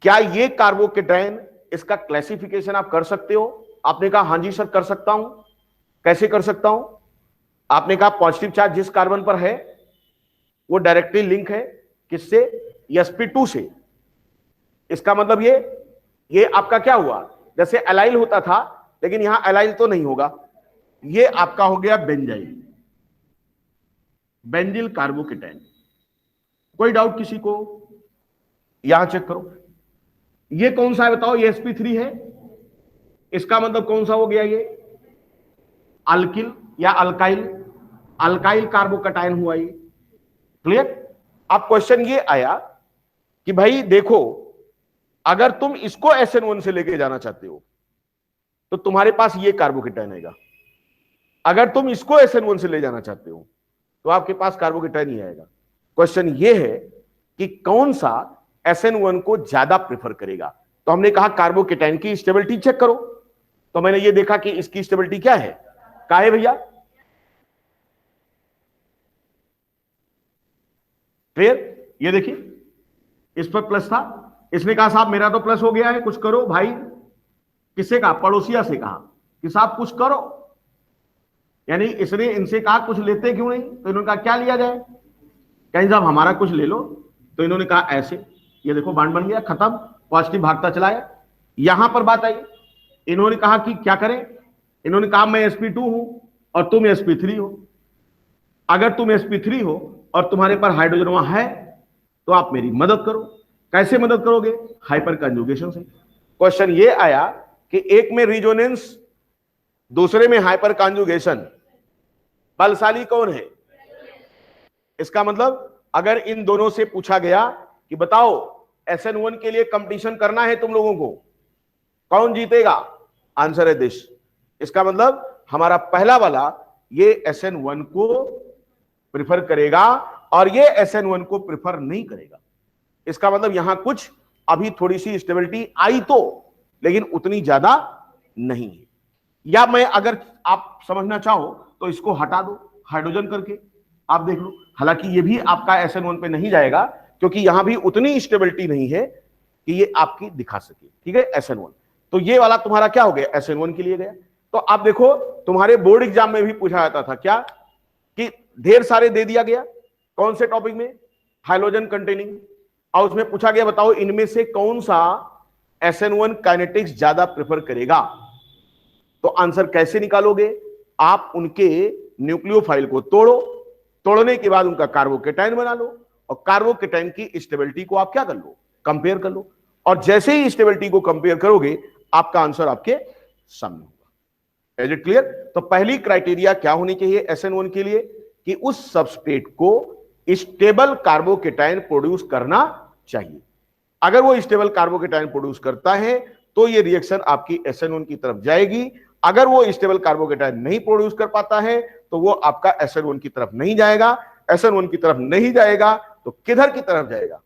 क्या ये कार्बोकेटायन, इसका क्लासिफिकेशन आप कर सकते हो? आपने कहा हां जी सर कर सकता हूं। कैसे कर सकता हूं? आपने कहा पॉजिटिव चार्ज जिस कार्बन पर है वो डायरेक्टली लिंक है किससे? sp2 से। इसका मतलब ये आपका क्या हुआ? जैसे एलाइल होता था, लेकिन यहां एलाइल तो नहीं होगा, ये आपका हो गया बेंजाइल, बेंजिल कार्बोकेटायन। कोई डाउट किसी को? यहां चेक करो, ये कौन सा है बताओ? ये sp3 है। इसका मतलब कौन सा हो गया? ये अल्किल या अल्काइल, अल्काइल कार्बोकेटायन हुआ ये। क्लियर? अब क्वेश्चन ये आया कि भाई देखो, अगर तुम इसको SN1 से लेके जाना चाहते हो तो तुम्हारे पास ये कार्बोकेटायन आएगा। अगर तुम इसको SN1 से ले जाना चाहते हो तो आपके पास कार्बोकेटायन ही आएगा। क्वेश्चन ये है कि कौन सा SN1 को ज्यादा प्रेफर करेगा। तो हमने कहा कार्बोकेटायन की स्टेबिलिटी चेक करो, तो मैंने ये देखा कि इसकी स्टेबिलिटी क्या है, क्या है भैया? क्लियर? ये देखिए, इस पर प्लस था, इसने कहा साहब मेरा तो प्लस हो गया है, कुछ करो भाई। किससे कहा? पड़ोसिया से कहा कि साहब कुछ करो। यानी इसने इनसे कहा कुछ लेते क्यों नहीं, तो इन्होंने कहा क्या लिया जाए? कहीं साहब हमारा कुछ ले लो। तो इन्होंने कहा ऐसे, ये देखो बांड बन गया, खत्म, पॉजिटिव भागता चला है। यहां पर बात आई, इन्होंने कहा कि क्या करें? इन्होंने कहा मैं sp2 हूं और तुम sp3 हो। अगर तुम sp3 हो और तुम्हारे पर हाइड्रोजन वहां है तो आप मेरी मदद करो। कैसे मदद करोगे? हाइपर कंजुगेशन से। क्वेश्चन ये आया कि एक में रिजोनेंस, दूसरे में हाइपर कंजुगेशन, बलशाली कौन है? इसका मतलब अगर इन दोनों से पूछा गया कि बताओ SN1 के लिए कंपटीशन करना है तुम लोगों को, कौन जीतेगा? आंसर है दिस। इसका मतलब हमारा पहला वाला ये SN1 को प्रिफर करेगा और ये SN1 को प्रिफर नहीं करेगा। इसका मतलब यहां कुछ अभी थोड़ी सी स्टेबिलिटी आई तो, लेकिन उतनी ज्यादा नहीं है। या मैं अगर आप समझना चाहो तो इसको हटा दो हाइड्रोजन करके, आप देख लो। हालांकि ये भी आपका SN1 पे नहीं जाएगा क्योंकि यहां भी उतनी स्टेबिलिटी नहीं है कि ये आपकी दिखा सके। ठीक है, SN1। तो ये वाला तुम्हारा क्या हो गया? SN1 के लिए गया। तो आप देखो तुम्हारे बोर्ड एग्जाम में भी पूछा जाता था क्या कि ढेर सारे दे दिया गया, कौन से टॉपिक में? हाइड्रोजन कंटेनिंग, और उसमें पूछा गया बताओ इनमें से कौन सा SN1 काइनेटिक्स ज्यादा प्रेफर करेगा। तो आंसर कैसे निकालोगे? आप उनके न्यूक्लियोफाइल को तोड़ो, तोड़ने के बाद उनका कार्बोकेटायन बना लो, और कार्बोकेटायन की स्टेबिलिटी को आप क्या कर लो? कंपेयर कर लो। और जैसे ही स्टेबिलिटी को कंपेयर करोगे आपका आंसर आपके सामने होगा। Is it clear? तो पहली क्राइटेरिया क्या होनी चाहिए SN1 के लिए कि उस सबस्ट्रेट को स्टेबल कार्बोकेटायन प्रोड्यूस करना चाहिए। अगर वो स्टेबल कार्बोकेटायन प्रोड्यूस करता है तो ये रिएक्शन आपकी SN1 की तरफ जाएगी। अगर वो स्टेबल कार्बोकेटायन नहीं प्रोड्यूस कर पाता है तो वो आपका SN1 की तरफ नहीं जाएगा। SN1 की तरफ नहीं जाएगा तो किधर की तरफ जाएगा?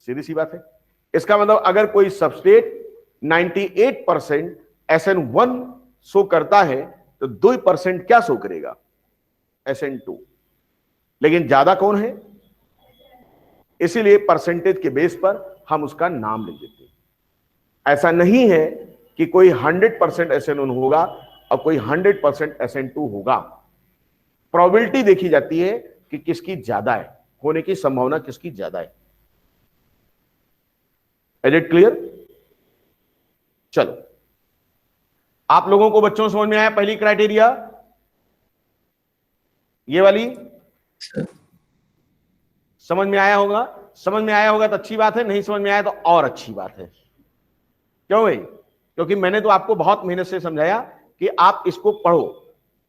सीधी सी बात है। इसका मतलब अगर कोई सबस्ट्रेट 98% SN1 शो करता है तो 2% क्या शो करेगा? SN2। लेकिन ज्यादा कौन है? इसीलिए परसेंटेज के बेस पर हम उसका नाम लिख देते हैं। ऐसा नहीं है कि कोई 100% SN1 होगा और कोई 100% SN2 होगा। प्रोबेबिलिटी देखी जाती है कि किसकी ज्यादा है, होने की संभावना किसकी ज्यादा है। Is it clear? चलो, आप लोगों को बच्चों समझ में आया पहली क्राइटेरिया ये वाली? समझ में आया होगा। समझ में आया होगा तो अच्छी बात है, नहीं समझ में आया तो और अच्छी बात है। क्यों भाई? क्योंकि मैंने तो आपको बहुत मेहनत से समझाया कि आप इसको पढ़ो,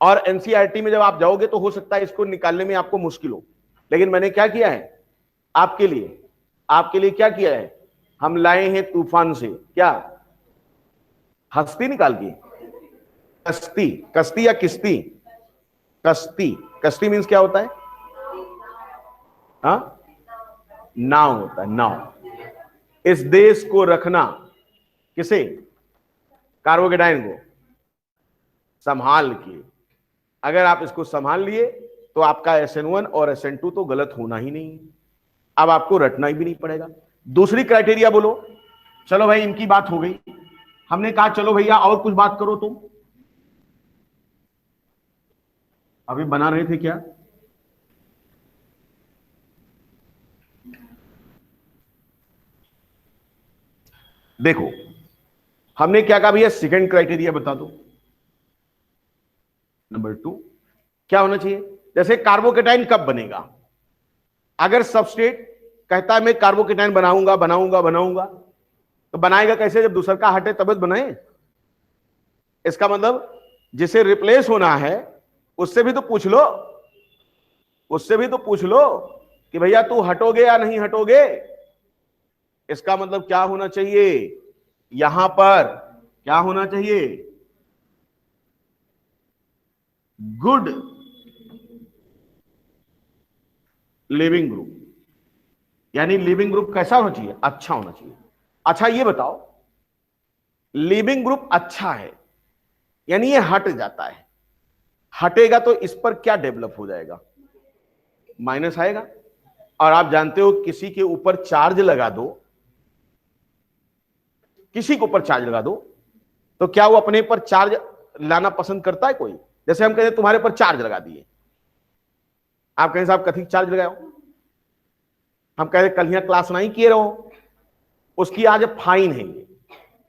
और एनसीईआरटी में जब आप जाओगे तो हो सकता है इसको निकालने में आपको मुश्किल हो, लेकिन मैंने क्या किया है आपके लिए क्या किया है, हम लाए हैं तूफान से क्या, हस्ती निकाल के, कश्ती, कश्ती या किश्ती, कश्ती, कश्ती मीन्स क्या होता है, हाँ नाव होता है, नाव। इस देश को रखना किसे, कार्बोकेटाइन को संभाल के, अगर आप इसको संभाल लिए तो आपका SN1 और SN2 तो गलत होना ही नहीं, अब आपको रटना भी नहीं पड़ेगा। दूसरी क्राइटेरिया बोलो, चलो भाई इनकी बात हो गई, हमने कहा चलो भैया और कुछ बात करो तुम, अभी बना रहे थे क्या, देखो हमने क्या कहा भैया, सेकंड क्राइटेरिया बता दो। नंबर 2 क्या होना चाहिए, जैसे कार्बोकेटाइन कब बनेगा, अगर सबस्ट्रेट कहता है मैं कार्बोकेटाइन बनाऊंगा बनाऊंगा बनाऊंगा, तो बनाएगा कैसे, जब दूसरा का हटे तब बनाए। इसका मतलब जिसे रिप्लेस होना है उससे भी तो पूछ लो, उससे भी तो पूछ लो कि भैया तू हटोगे या नहीं हटोगे। इसका मतलब क्या होना चाहिए, यहां पर क्या होना चाहिए, गुड लिविंग ग्रुप, यानी लिविंग ग्रुप कैसा होना चाहिए, अच्छा होना चाहिए। अच्छा ये बताओ, लिविंग ग्रुप अच्छा है यानी ये हट जाता है, हटेगा तो इस पर क्या डेवलप हो जाएगा, माइनस आएगा। और आप जानते हो किसी के ऊपर चार्ज लगा दो, किसी के ऊपर चार्ज लगा दो तो क्या वो अपने पर चार्ज लाना पसंद करता है कोई, जैसे हम कहते हैं तुम्हारे पर चार्ज लगा दिए, आप कहें साहब कथी चार्ज लगाओ, हम कहते कल यहाँ क्लास नहीं किए रहो, उसकी आज फाइन है ये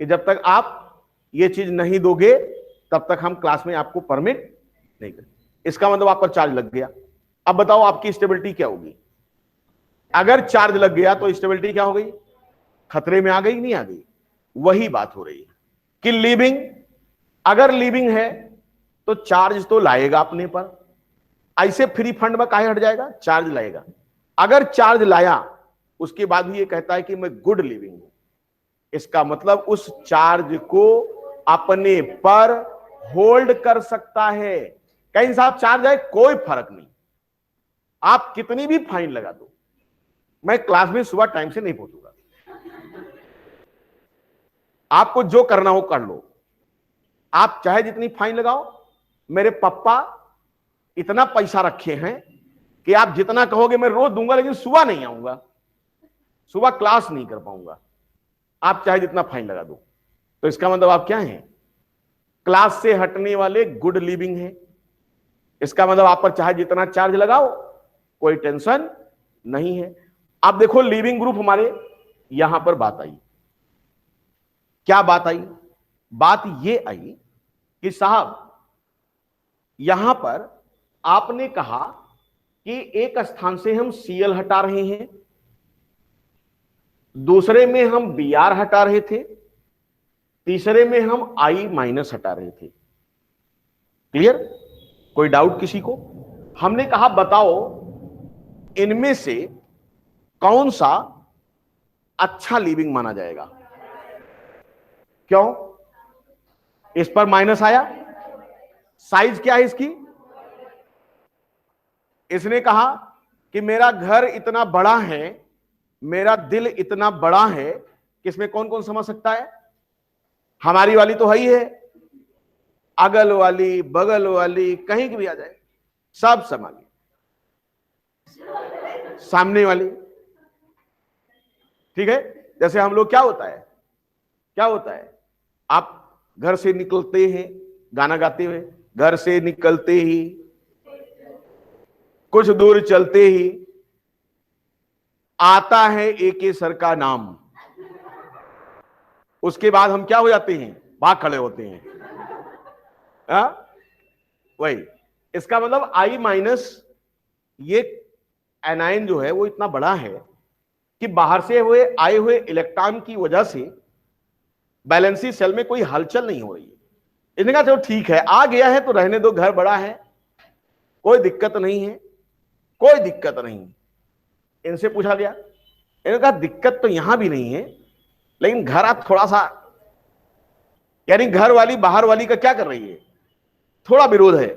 कि जब तक आप ये चीज नहीं दोगे तब तक हम क्लास में आपको परमिट नहीं करें। इसका मतलब आप पर चार्ज लग गया। अब बताओ आपकी स्टेबिलिटी क्या होगी, अगर चार्ज लग गया तो स्टेबिलिटी क्या हो गई, खतरे में आ गई नहीं आ गई। वही बात हो रही है कि लिविंग, अगर लिविंग है तो चार्ज तो लाएगा अपने पर, ऐसे फ्री फंड में काहे हट जाएगा, चार्ज लाएगा। अगर चार्ज लाया उसके बाद भी ये कहता है कि मैं गुड लिविंग हूं, इसका मतलब उस चार्ज को अपने पर होल्ड कर सकता है। कहीं साहब चार्ज आए कोई फर्क नहीं, आप कितनी भी फाइन लगा दो, मैं क्लास में सुबह टाइम से नहीं पहुंचूंगा, आपको जो करना हो कर लो, आप चाहे जितनी फाइन लगाओ। मेरे पापा इतना पैसा रखे हैं कि आप जितना कहोगे मैं रोज दूंगा, लेकिन सुबह नहीं आऊंगा, सुबह क्लास नहीं कर पाऊंगा, आप चाहे जितना फाइन लगा दो। तो इसका मतलब आप क्या हैं, क्लास से हटने वाले गुड लिविंग है। इसका मतलब आप पर चाहे जितना चार्ज लगाओ कोई टेंशन नहीं है। अब देखो लिविंग ग्रुप हमारे यहां पर बात आई, क्या बात आई, बात यह आई कि साहब यहां पर आपने कहा कि एक स्थान से हम Cl हटा रहे हैं, दूसरे में हम Br हटा रहे थे, तीसरे में हम I- हटा रहे थे। क्लियर, कोई डाउट किसी को? हमने कहा बताओ इनमें से कौन सा अच्छा लिविंग माना जाएगा, क्यों, इस पर माइनस आया, साइज क्या है इसकी, इसने कहा कि मेरा घर इतना बड़ा है, मेरा दिल इतना बड़ा है कि इसमें कौन कौन समझ सकता है, हमारी वाली तो है ही है, अगल वाली बगल वाली कहीं की भी आ जाए सब संभालिए, सामने वाली, ठीक है। जैसे हम लोग क्या होता है, आप घर से निकलते हैं गाना गाते हुए, घर से निकलते ही कुछ दूर चलते ही आता है एके सर का नाम, उसके बाद हम क्या हो जाते हैं, भाग खड़े होते हैं। वही, इसका मतलब I- ये एनायन जो है वो इतना बड़ा है कि बाहर से आए हुए इलेक्ट्रॉन की वजह से बैलेंसी सेल में कोई हलचल नहीं हो रही है। इसने कहा चलो ठीक है, आ गया है तो रहने दो, घर बड़ा है, कोई दिक्कत नहीं है, कोई दिक्कत नहीं। इनसे पूछा गया, इन्होंने कहा दिक्कत तो यहां भी नहीं है, लेकिन घर आप थोड़ा सा, यानी घर वाली बाहर वाली का क्या कर रही है, थोड़ा विरोध है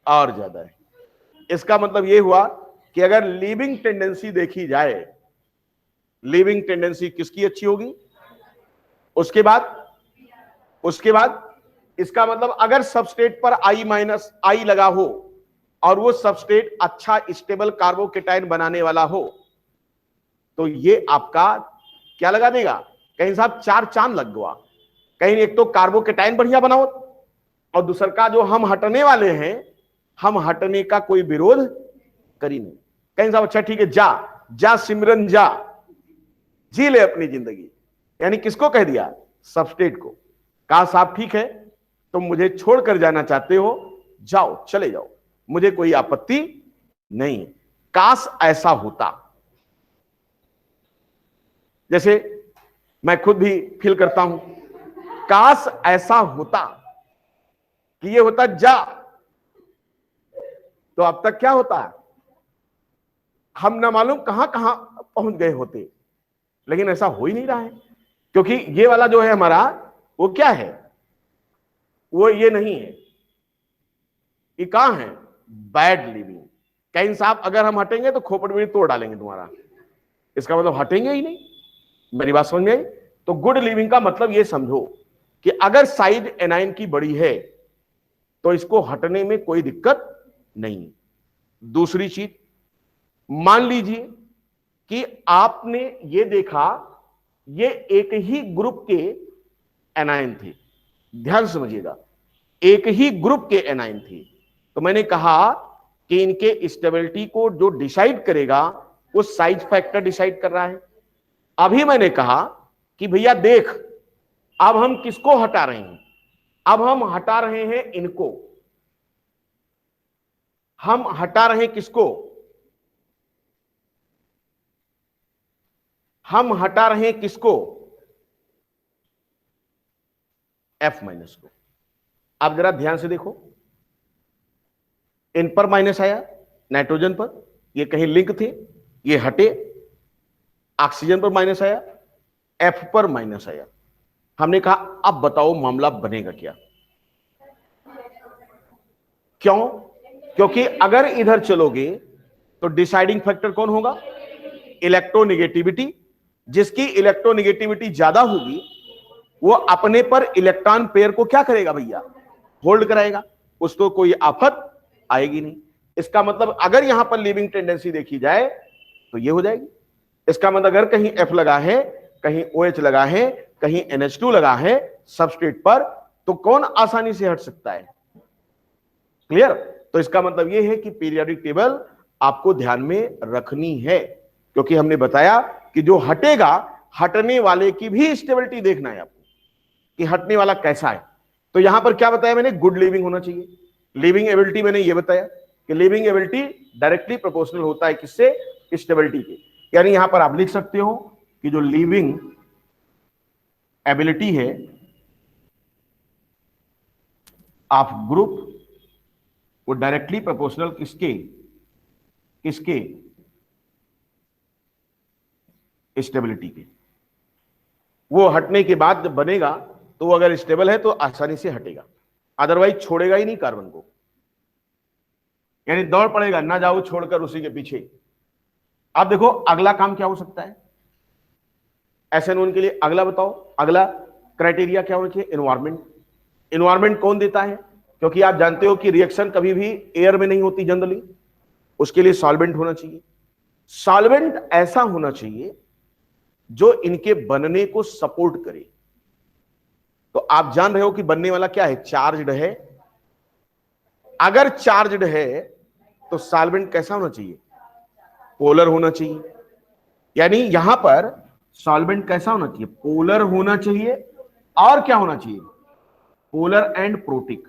और ज्यादा है। इसका मतलब यह हुआ कि अगर लीविंग टेंडेंसी देखी जाए, लीविंग टेंडेंसी किसकी अच्छी होगी, उसके बाद इसका मतलब अगर सबस्ट्रेट पर I- लगा हो और वो सबस्ट्रेट अच्छा स्टेबल कार्बोकेटाइन बनाने वाला हो, तो ये आपका क्या लगा देगा, कहीं साहब 4 चांद लग गया। कहीं एक तो कार्बोकेटाइन बढ़िया बनाओ, और दूसरा का जो हम हटने वाले हैं, हम हटने का कोई विरोध करी नहीं। कहीं साहब अच्छा ठीक है, जा जा सिमरन जा, जी ले अपनी जिंदगी। यानी किसको कह दिया, सबस्ट्रेट को। कहा साहब ठीक है, तुम मुझे छोड़कर जाना चाहते हो, जाओ चले जाओ, मुझे कोई आपत्ति नहीं है। काश ऐसा होता, जैसे मैं खुद भी फील करता हूं, काश ऐसा होता कि ये होता जा, तो अब तक क्या होता है, हम ना मालूम कहां कहां पहुंच गए होते। लेकिन ऐसा हो ही नहीं रहा है, क्योंकि ये वाला जो है हमारा, वो क्या है, वो ये नहीं है, ये कहां है, बैड लिविंग। कहीं साहब अगर हम हटेंगे तो खोपड़ में तोड़ डालेंगे तुम्हारा, इसका मतलब हटेंगे ही नहीं। मेरी बात समझ में आई? तो गुड लिविंग का मतलब ये समझो कि अगर साइड एनाइन की बड़ी है तो इसको हटने में कोई दिक्कत नहीं। दूसरी चीज, मान लीजिए कि आपने ये देखा, ये एक ही ग्रुप के एनाइन थे, ध्यान से समझिएगा, एक ही ग्रुप के एनाइन थे। तो मैंने कहा कि इनके स्टेबिलिटी को जो डिसाइड करेगा वो साइज फैक्टर डिसाइड कर रहा है। अभी मैंने कहा कि भैया देख, अब हम किसको हटा रहे हैं, अब हम हटा रहे हैं इनको, हम हटा रहे हैं किसको, हम हटा रहे हैं किसको, F- को। अब जरा ध्यान से देखो, इन पर माइनस आया, नाइट्रोजन पर, ये कहीं लिंक थे, ये हटे, ऑक्सीजन पर माइनस आया, F पर माइनस आया। हमने कहा अब बताओ मामला बनेगा क्या, क्यों, क्योंकि अगर इधर चलोगे तो डिसाइडिंग फैक्टर कौन होगा, इलेक्ट्रोनेगेटिविटी। जिसकी इलेक्ट्रोनेगेटिविटी ज्यादा होगी वो अपने पर इलेक्ट्रॉन पेयर को क्या करेगा भैया, होल्ड कराएगा, उसको कोई आफत आएगी नहीं। इसका मतलब अगर यहां पर लिविंग टेंडेंसी देखी जाए तो ये हो जाएगी। इसका मतलब अगर कहीं F लगा है, कहीं OH लगा है, कहीं NH2 लगा है सबस्ट्रेट पर, तो कौन आसानी से हट सकता है, क्लियर। तो इसका मतलब यह है कि पीरियोडिक टेबल आपको ध्यान में रखनी है, क्योंकि हमने बताया कि जो हटेगा, हटने वाले की भी स्टेबिलिटी देखना है आपको कि हटने वाला कैसा है। तो यहां पर क्या बताया मैंने, गुड लिविंग होना चाहिए। लिविंग एबिलिटी मैंने ये बताया कि लिविंग एबिलिटी डायरेक्टली प्रोपोर्शनल होता है किससे, स्टेबिलिटी के। यानी यहां पर आप लिख सकते हो कि जो लिविंग एबिलिटी है ऑफ ग्रुप, वो डायरेक्टली प्रोपोर्शनल किसके, किसके, स्टेबिलिटी के। वो हटने के बाद जब बनेगा तो वो अगर स्टेबल है तो आसानी से हटेगा, अदरवाइज छोड़ेगा ही नहीं कार्बन को, यानी दौड़ पड़ेगा, ना जाओ छोड़कर उसी के पीछे। अब देखो अगला काम क्या हो सकता है SN1 के लिए, अगला बताओ, अगला क्राइटेरिया क्या होना चाहिए, एनवायरमेंट। एनवायरमेंट कौन देता है, क्योंकि आप जानते हो कि रिएक्शन कभी भी एयर में नहीं होती जनरली, उसके लिए सॉल्वेंट होना चाहिए। सॉल्वेंट ऐसा होना चाहिए जो इनके बनने को सपोर्ट करे। तो आप जान रहे हो कि बनने वाला क्या है, चार्ज्ड है। अगर चार्ज्ड है तो सॉल्वेंट कैसा होना चाहिए, पोलर होना चाहिए। यानी यहां पर सॉल्वेंट कैसा होना चाहिए, पोलर होना चाहिए। और क्या होना चाहिए, polar and protic.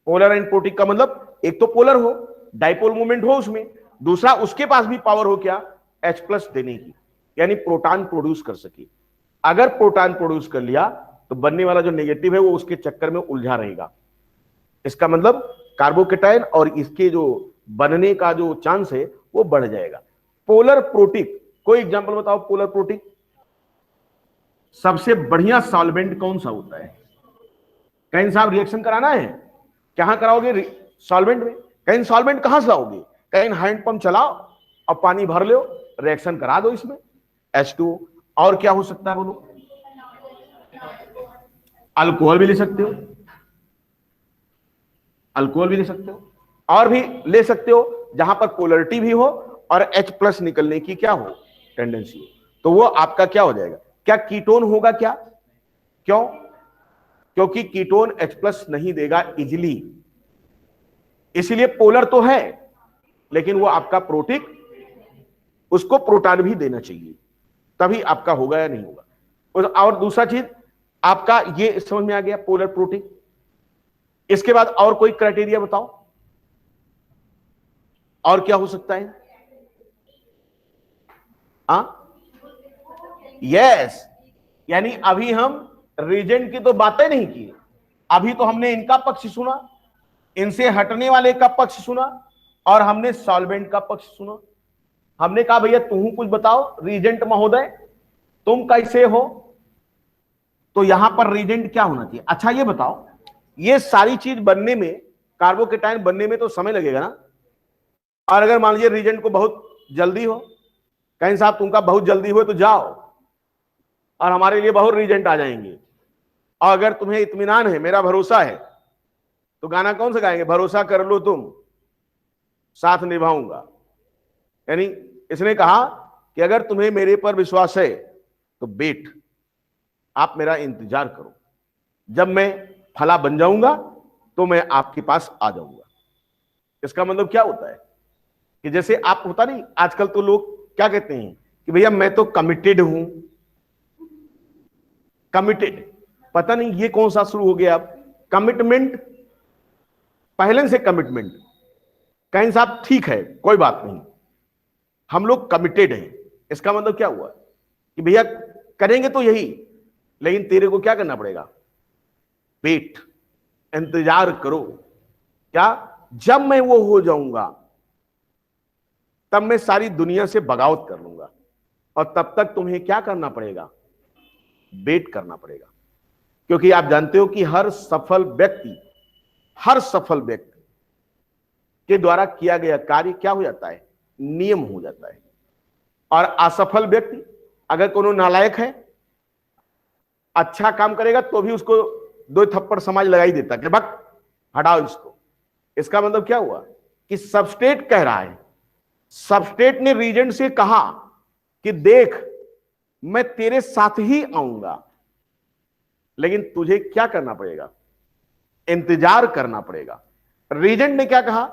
Polar and protic का मतलब एक तो पोलर हो, डाइपोल मूवमेंट हो उसमें, दूसरा उसके पास भी पावर हो क्या, H+ देने की, यानी प्रोटॉन प्रोड्यूस कर सके। अगर प्रोटॉन प्रोड्यूस कर लिया तो बनने वाला जो नेगेटिव है वो उसके चक्कर में उलझा रहेगा। इसका मतलब कार्बोकेटाइन और इसके जो बनने का जो चांस है वो बढ़ जाएगा। पोलर प्रोटिक, कोई एग्जांपल बताओ पोलर प्रोटिक। सबसे बढ़िया सॉल्वेंट कौन सा होता है? कहीं साहब रिएक्शन कराना है, कहां कराओगे? सॉल्वेंट में। कहीं सॉल्वेंट कहां से लाओगे? कहीं हैंड पंप चलाओ और पानी भर लो, रिएक्शन करा दो इसमें H2O। और क्या हो सकता है बोलो? अल्कोहल भी ले सकते हो, अल्कोहल भी ले सकते हो, और भी ले सकते हो जहां पर पोलरिटी भी हो और H+ निकलने की क्या हो, टेंडेंसी हो, तो वो आपका क्या हो जाएगा? क्या कीटोन होगा क्या? क्यों? क्योंकि कीटोन H+ नहीं देगा इजिली, इसलिए पोलर तो है लेकिन वो आपका प्रोटिक, उसको प्रोटॉन भी देना चाहिए, तभी आपका होगा या नहीं होगा। और दूसरा चीज आपका ये समझ में आ गया, पोलर प्रोटिक। इसके बाद और कोई क्राइटेरिया बताओ, और क्या हो सकता है? यस, यानी अभी हम रीजेंट की तो बातें नहीं की, अभी तो हमने इनका पक्ष सुना, इनसे हटने वाले का पक्ष सुना, और हमने सॉल्वेंट का पक्ष सुना। हमने कहा भैया तुम कुछ बताओ रीजेंट महोदय, तुम कैसे हो? तो यहां पर रीजेंट क्या होना चाहिए? अच्छा ये बताओ, ये सारी चीज बनने में, कार्बोकेटाइन बनने में तो समय लगेगा ना। और अगर मान लीजिए रीजेंट को बहुत जल्दी हो, कहीं साहब तुमका बहुत जल्दी हो तो जाओ और हमारे लिए बहुत रीजेंट आ जाएंगे, और अगर तुम्हें इत्मीनान है, मेरा भरोसा है, तो गाना कौन सा गाएंगे? भरोसा कर लो तुम, साथ निभाऊंगा। यानी इसने कहा कि अगर तुम्हें मेरे पर विश्वास है तो बेट, आप मेरा इंतजार करो, जब मैं फला बन जाऊंगा तो मैं आपके पास आ जाऊंगा। इसका मतलब क्या होता है कि जैसे आप, होता नहीं आजकल तो लोग क्या कहते हैं कि भैया मैं तो कमिटेड हूं, कमिटेड, पता नहीं ये कौन सा शुरू हो गया अब, कमिटमेंट, पहले से कमिटमेंट। कहीं साहब ठीक है कोई बात नहीं, हम लोग कमिटेड हैं, इसका मतलब क्या हुआ कि भैया करेंगे तो यही, लेकिन तेरे को क्या करना पड़ेगा? वेट, इंतजार करो। क्या? जब मैं वो हो जाऊंगा तब मैं सारी दुनिया से बगावत कर लूंगा, और तब तक तुम्हें क्या करना पड़ेगा? वेट करना पड़ेगा। क्योंकि आप जानते हो कि हर सफल व्यक्ति के द्वारा किया गया कार्य क्या हो जाता है? नियम हो जाता है। और असफल व्यक्ति, अगर कोनो नालायक है, अच्छा काम करेगा तो भी उसको 2 थप्पड़ समाज लगाई देता कि बक हटाओ इसको। इसका मतलब क्या हुआ कि सबस्टेट कह रहा है, सबस्टेट ने रीजेंट से कहा कि देख मैं तेरे साथ ही आऊंगा, लेकिन तुझे क्या करना पड़ेगा? इंतजार करना पड़ेगा। रीजेंट ने क्या कहा?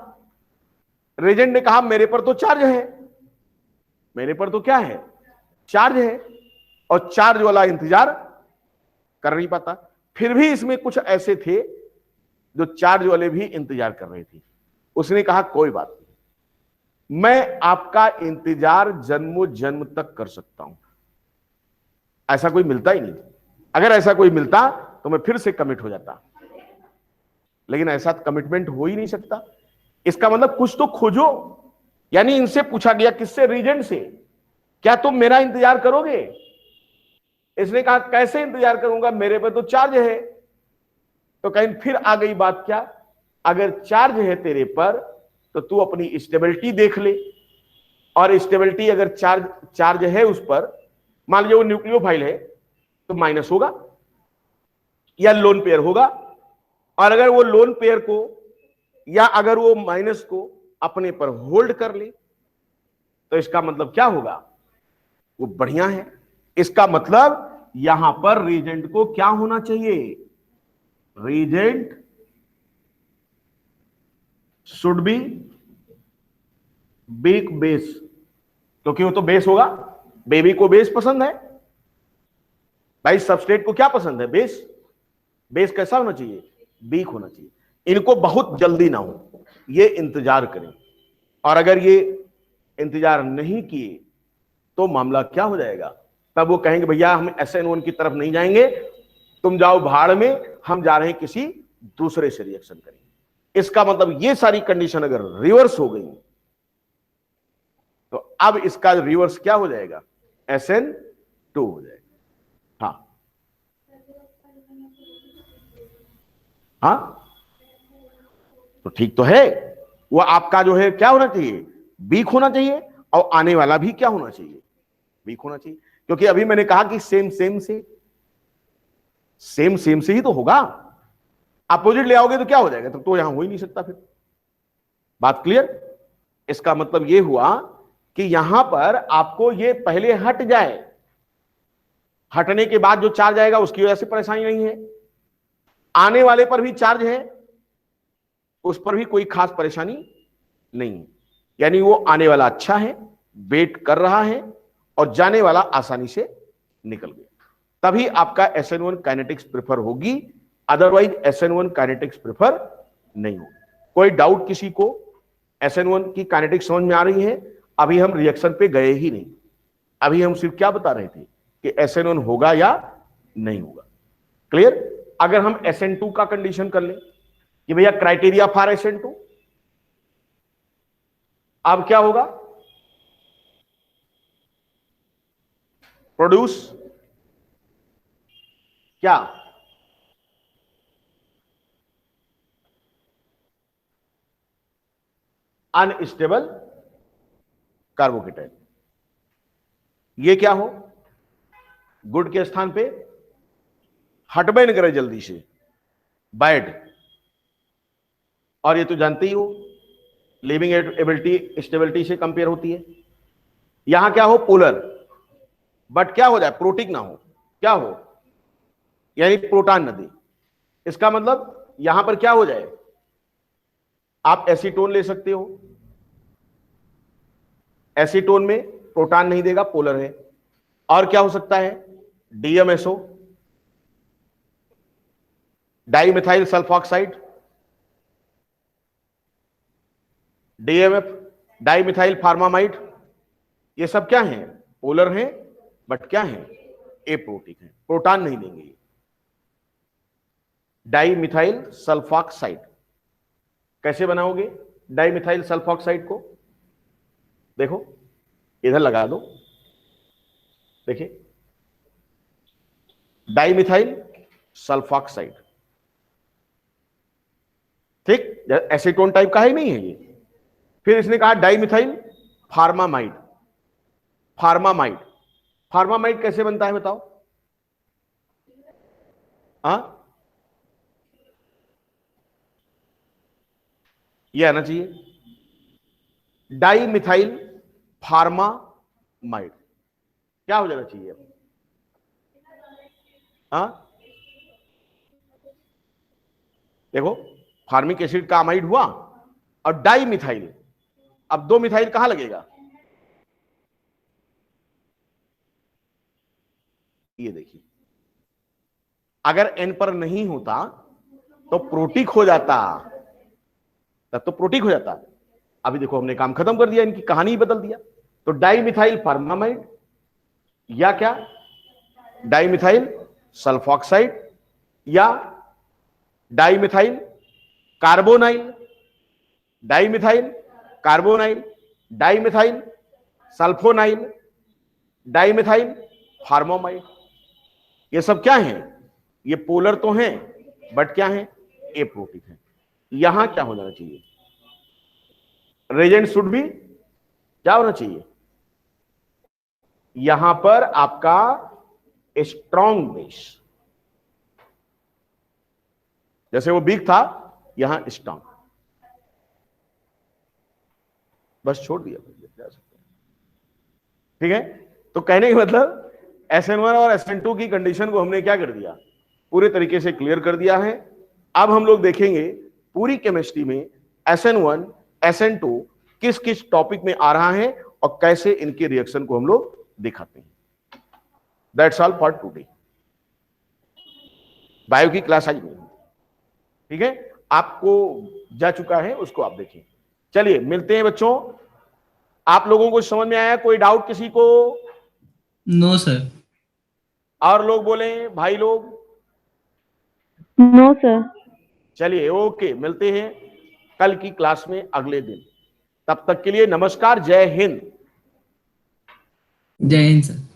रीजेंट ने कहा मेरे पर तो चार्ज है, मेरे पर तो क्या है? चार्ज है, और चार्ज वाला इंतजार कर नहीं पाता। फिर भी इसमें कुछ ऐसे थे जो चार्ज वाले भी इंतजार कर रहे थे। उसने कहा कोई बात नहीं, मैं आपका इंतजार जन्मों जन्म तक कर सकता हूं। ऐसा कोई मिलता ही नहीं, अगर ऐसा कोई मिलता तो मैं फिर से कमिट हो जाता, लेकिन ऐसा कमिटमेंट हो ही नहीं सकता। इसका मतलब कुछ तो खोजो। यानी इनसे पूछा गया, किससे? रीजेंट से, क्या तुम मेरा इंतजार करोगे? इसने कहा कैसे इंतजार करूंगा, मेरे पे तो चार्ज है। तो कहीं फिर आ गई बात, क्या? अगर चार्ज है तेरे पर तो तू अपनी स्टेबिलिटी देख ले, और स्टेबिलिटी अगर चार्ज है उस पर, मान लीजिए वो न्यूक्लियोफाइल है तो माइनस होगा या लोन पेयर होगा, और अगर वो लोन पेयर को या अगर वो माइनस को अपने पर होल्ड कर ले तो इसका मतलब क्या होगा? वो बढ़िया है। इसका मतलब यहां पर रीजेंट को क्या होना चाहिए? Reagent should be weak base, क्योंकि वो तो बेस होगा। बेबी को बेस पसंद है भाई, सबस्ट्रेट को क्या पसंद है? बेस। बेस कैसा होना चाहिए? वीक होना चाहिए। इनको बहुत जल्दी ना हो, ये इंतजार करें, और अगर ये इंतजार नहीं किए तो मामला क्या हो जाएगा? तब वो कहेंगे भैया हम SN1 की तरफ नहीं जाएंगे, तुम जाओ भाड़ में, हम जा रहे हैं किसी दूसरे से रिएक्शन करेंगे। इसका मतलब ये सारी कंडीशन अगर रिवर्स हो गई तो अब इसका रिवर्स क्या हो जाएगा, SN2 हो जाएगा। हाँ हाँ, तो ठीक तो है, वो आपका जो है क्या होना चाहिए, वीक होना चाहिए, और आने वाला भी क्या होना चाहिए, वीक होना चाहिए। क्योंकि अभी मैंने कहा कि सेम सेम से ही तो होगा, अपोजिट ले आओगे तो क्या हो जाएगा, तो यहां हो ही नहीं सकता फिर। बात क्लियर? इसका मतलब ये हुआ कि यहां पर आपको ये पहले हट जाए, हटने के बाद जो चार्ज आएगा उसकी वजह से परेशानी नहीं है, आने वाले पर भी चार्ज है, उस पर भी कोई खास परेशानी नहीं, यानी वो आने वाला अच्छा है, वेट कर रहा है, और जाने वाला आसानी से निकल गया, तभी आपका SN1 काइनेटिक्स प्रेफर होगी, अदरवाइज SN1 काइनेटिक्स प्रेफर नहीं होगी। कोई डाउट किसी को, SN1 की काइनेटिक्स समझ में आ रही है? अभी हम रिएक्शन पे गए ही नहीं, अभी हम सिर्फ क्या बता रहे थे कि SN1 होगा या नहीं होगा। क्लियर? अगर हम SN2 का कंडीशन कर लें कि भैया क्राइटेरिया फॉर SN2, अब क्या होगा, प्रोड्यूस क्या, अनस्टेबल कार्बोकेटाइन। ये क्या हो, गुड के स्थान पे हटबे न करे जल्दी से, बैड, और ये तो जानते ही हो लिविंग एबिलिटी स्टेबिलिटी से कंपेयर होती है। यहां क्या हो, पोलर, बट क्या हो जाए, प्रोटिक ना हो, क्या हो, यानी प्रोटॉन न दे। इसका मतलब यहां पर क्या हो जाए, आप एसीटोन ले सकते हो, एसीटोन में प्रोटॉन नहीं देगा, पोलर है, और क्या हो सकता है, DMSO, dimethyl sulfoxide, DMF, dimethyl formamide, ये सब क्या है, पोलर हैं, बट क्या है, एप्रोटिक है, प्रोटॉन नहीं देंगे। डाइमिथाइल सल्फॉक्साइड कैसे बनाओगे, डाइमिथाइल सल्फॉक्साइड को देखो, इधर लगा दो, देखिए डाइमिथाइल सल्फॉक्साइड, ठीक, एसीटोन टाइप का है नहीं है ये। फिर इसने कहा डाइमिथाइल फार्मामाइड, फार्मामाइड, फार्मामाइड कैसे बनता है बताओ, हाँ ये आना चाहिए, डाइमिथाइल फार्मामाइड, क्या हो जाना चाहिए, हाँ देखो, फार्मिक एसिड का अमाइड हुआ, और डाइमिथाइल, अब दो मिथाइल कहां लगेगा, ये देखिए, अगर N पर नहीं होता तो प्रोटिक हो जाता, तब तो प्रोटिक हो जाता। अभी देखो हमने काम खत्म कर दिया, इनकी कहानी ही बदल दिया। तो डाइमिथाइल फार्मामाइड या क्या, डाइमिथाइल सल्फॉक्साइड या dimethyl carbonyl, dimethyl carbonyl, dimethyl sulfonyl, dimethyl formamide, ये सब क्या है, ये पोलर तो हैं, बट क्या है, एप्रोटिक है। यहां क्या हो जाना चाहिए, रेजेंट शुड भी क्या होना चाहिए, यहां पर आपका स्ट्रॉन्ग बेस, जैसे वो वीक था, यहां स्ट्रॉन्ग, बस छोड़ दिया, जा सकते हैं। ठीक है, तो कहने का मतलब SN1 और SN2 की कंडीशन को हमने क्या कर दिया, पूरे तरीके से क्लियर कर दिया है। अब हम लोग देखेंगे पूरी केमिस्ट्री में SN1 SN2 किस किस टॉपिक में आ रहा है और कैसे इनके रिएक्शन को हम लोग दिखाते हैं। That's all for today. Bio की क्लास आज नहीं, ठीक है, आपको जा चुका है, उसको आप देखिए। चलिए मिलते हैं बच्चों, आप लोगों को समझ में आया, कोई डाउट किसी को? No sir. और लोग बोले भाई लोग? No sir. चलिए ओके, मिलते हैं कल की क्लास में अगले दिन। तब तक के लिए नमस्कार, जय हिंद। जय हिंद सर।